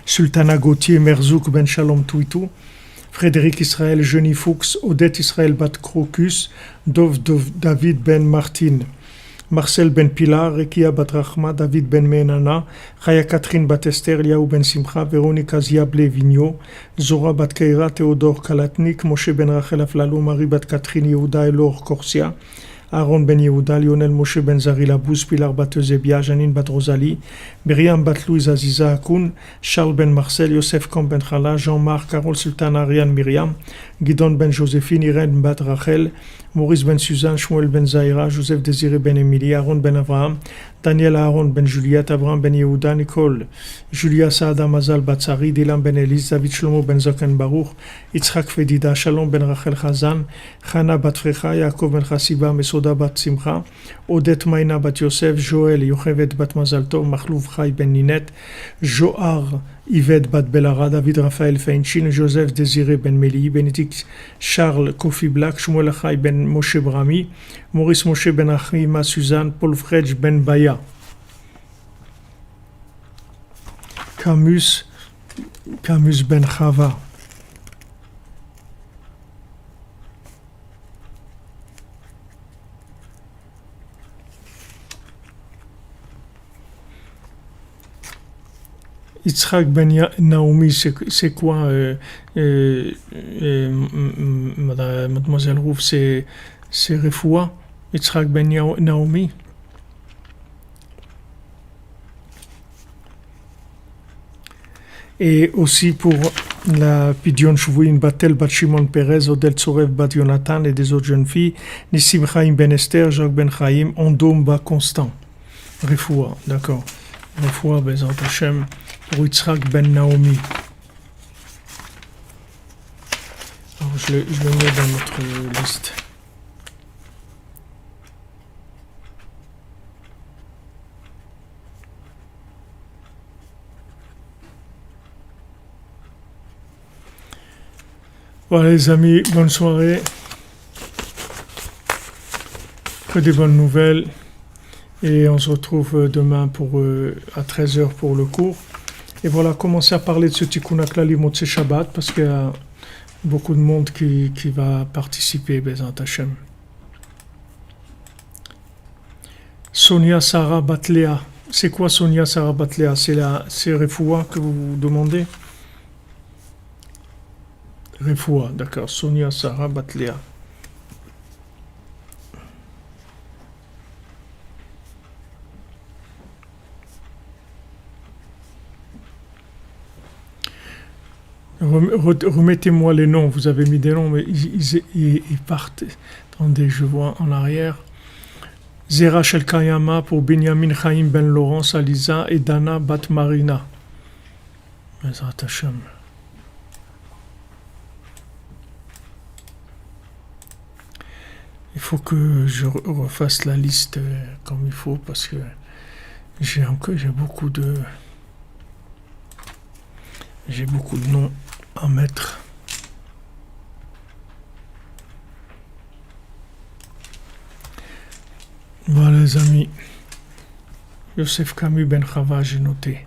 Sultana Gauthier, Merzouk ben Shalom Twitou, Frédéric Israël Jeuni Fuchs, Odette Israël bat Crocus, David ben Martin, Marcel ben Pilar, Rekia bat Rachma, David ben Menana, Chaya Catherine bat Esther, Liaou ben Simcha, Véronique Aziable Vigno, Zora bat Keira, Théodore Kalatnik, Moshe ben Rachel Aflalou, Marie bat Catherine Yehuda, Elor Corsia, Aaron ben Yehuda, Lionel Moshe ben Zari Labous, Pilar bat Eusebia, Janine bat Rosalie, Myriam bat Louise Aziza Akoun, Charles ben Marcel, Yosef Kom ben Chala, Jean-Marc, Carole Sultan, Ariane Myriam, Guidon ben Joséphine, Irène bat Rachel, Maurice ben Suzanne, Shmuel ben Zaira, Joseph Désiré ben Émilie, Aaron ben Abraham, Daniel Aaron ben Juliette, Abraham ben Yehuda, Nicole, Julia Saada Mazal bat Sari, Dylan ben Elise, David Shlomo ben Zoken Baruch, Yitzhak Fedida, Shalom ben Rachel Chazan, Chana bat Frecha, Yaakov ben Chassiba, Mesoda bat Simcha, Odette Maïna bat Yosef, Joël, Yochevet bat Mazal Tov, Machlouf Chai ben Ninette, Joar, Yvette bat Belara, David Raphaël Feinchin, Joseph Désiré ben Meli, Bénédicte Charles Kofi Black, Shmuel Chai ben Moshe Brami, Maurice Moshe ben Achima Suzanne, Paul Fredj ben Baya, Camus ben Chava, Yitzhak ben Naomi, c'est quoi, mademoiselle Rouf, c'est Refoua, Yitzhak ben Naomi. Et aussi pour la Pidyon Shvuin Batel Bat Shimon Perez, Odel Tsorev Bat Yonatan et des autres jeunes filles, Nissim Chaim Ben Esther, Jacques Ben Chaim, Ondom Ba Constant. Refoua, d'accord. Refoua, Bezat Hashem, pour Yitzhak Ben Naomi. Alors je le mets dans notre liste. Voilà les amis, bonne soirée. Que des bonnes nouvelles. Et on se retrouve demain à 13h pour le cours. Et voilà, commencer à parler de ce Tikkun HaKlali Motzei Shabbat parce qu'il y a beaucoup de monde qui va participer, Bezat Hashem. Sonia Sarah Batlea. C'est quoi Sonia Sarah Batlea? C'est Refoua que vous demandez? Refoua, d'accord. Sonia Sarah Batlea. Remettez-moi les noms. Vous avez mis des noms, mais ils partent. Attendez, je vois en arrière. Zera Shel Kayama pour Binyamin Chaim Ben Laurence Aliza et Dana Bat Marina. Bezrat Hashem. Il faut que je refasse la liste comme il faut parce que j'ai beaucoup de noms à mettre. Voilà les amis. Yosef Camus Ben Chava, j'ai noté.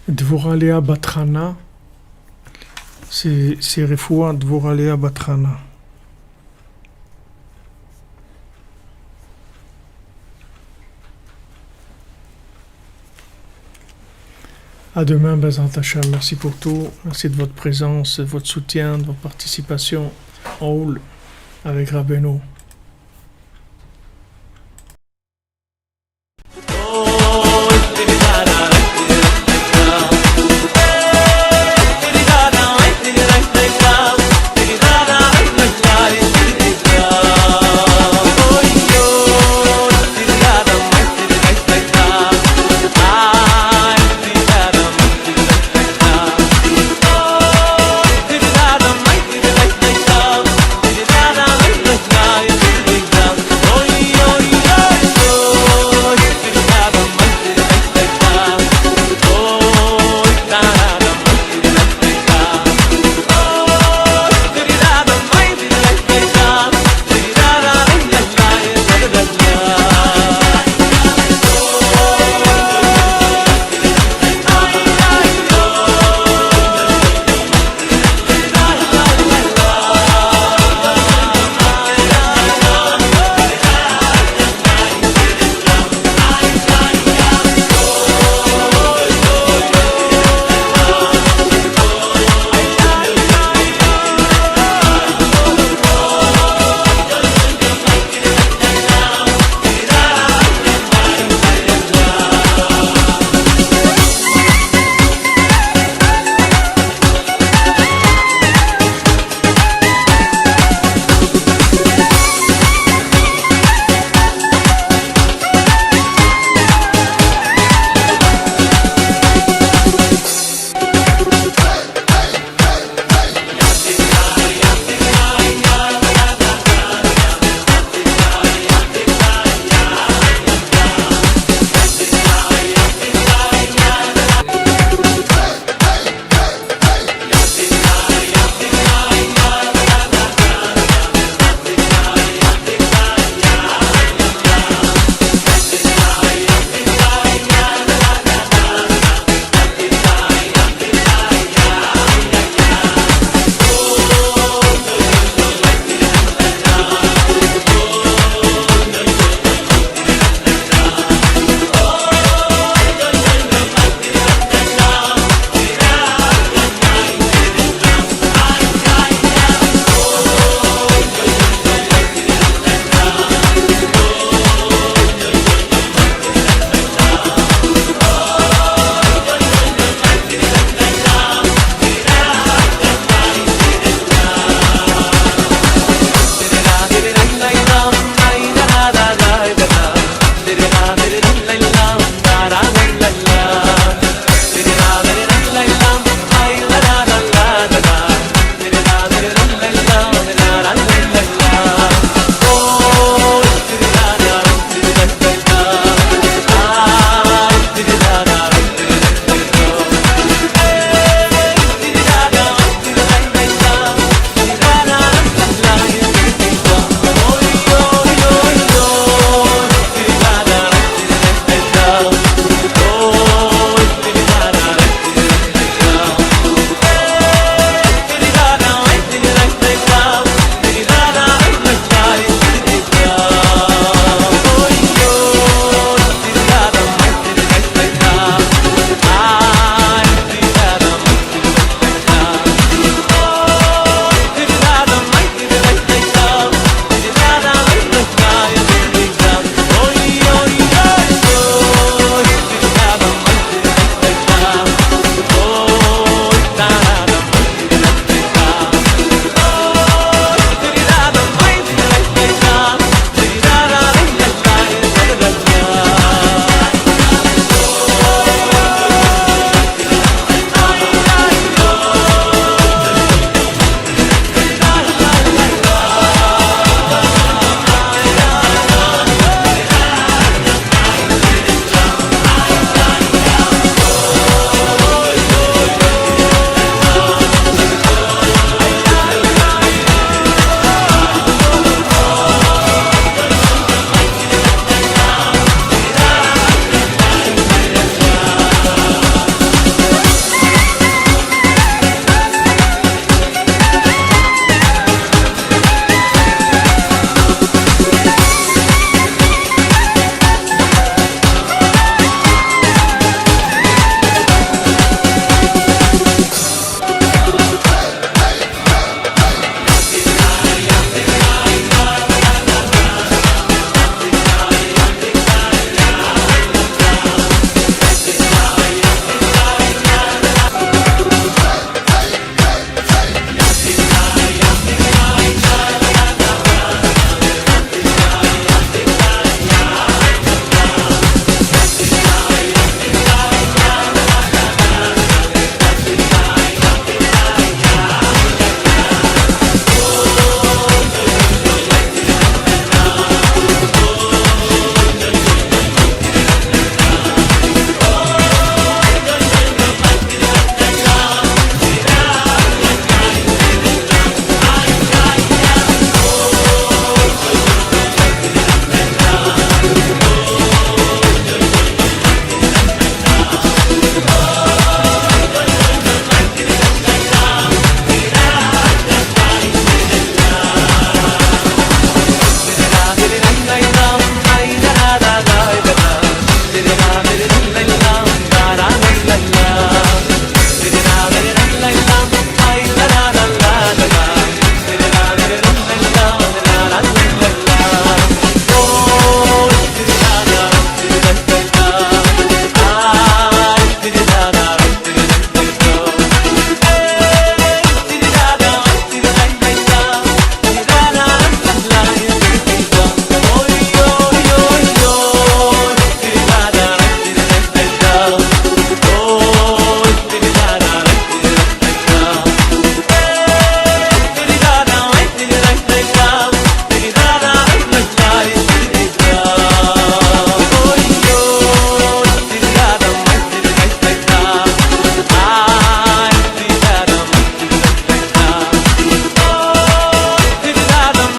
Dvorah Léa Batrana. C'est Refoua Dvorah Léa Batrana. À demain, Bezrat Hashem. Merci pour tout. Merci de votre présence, de votre soutien, de votre participation en haut avec Rabbeinu.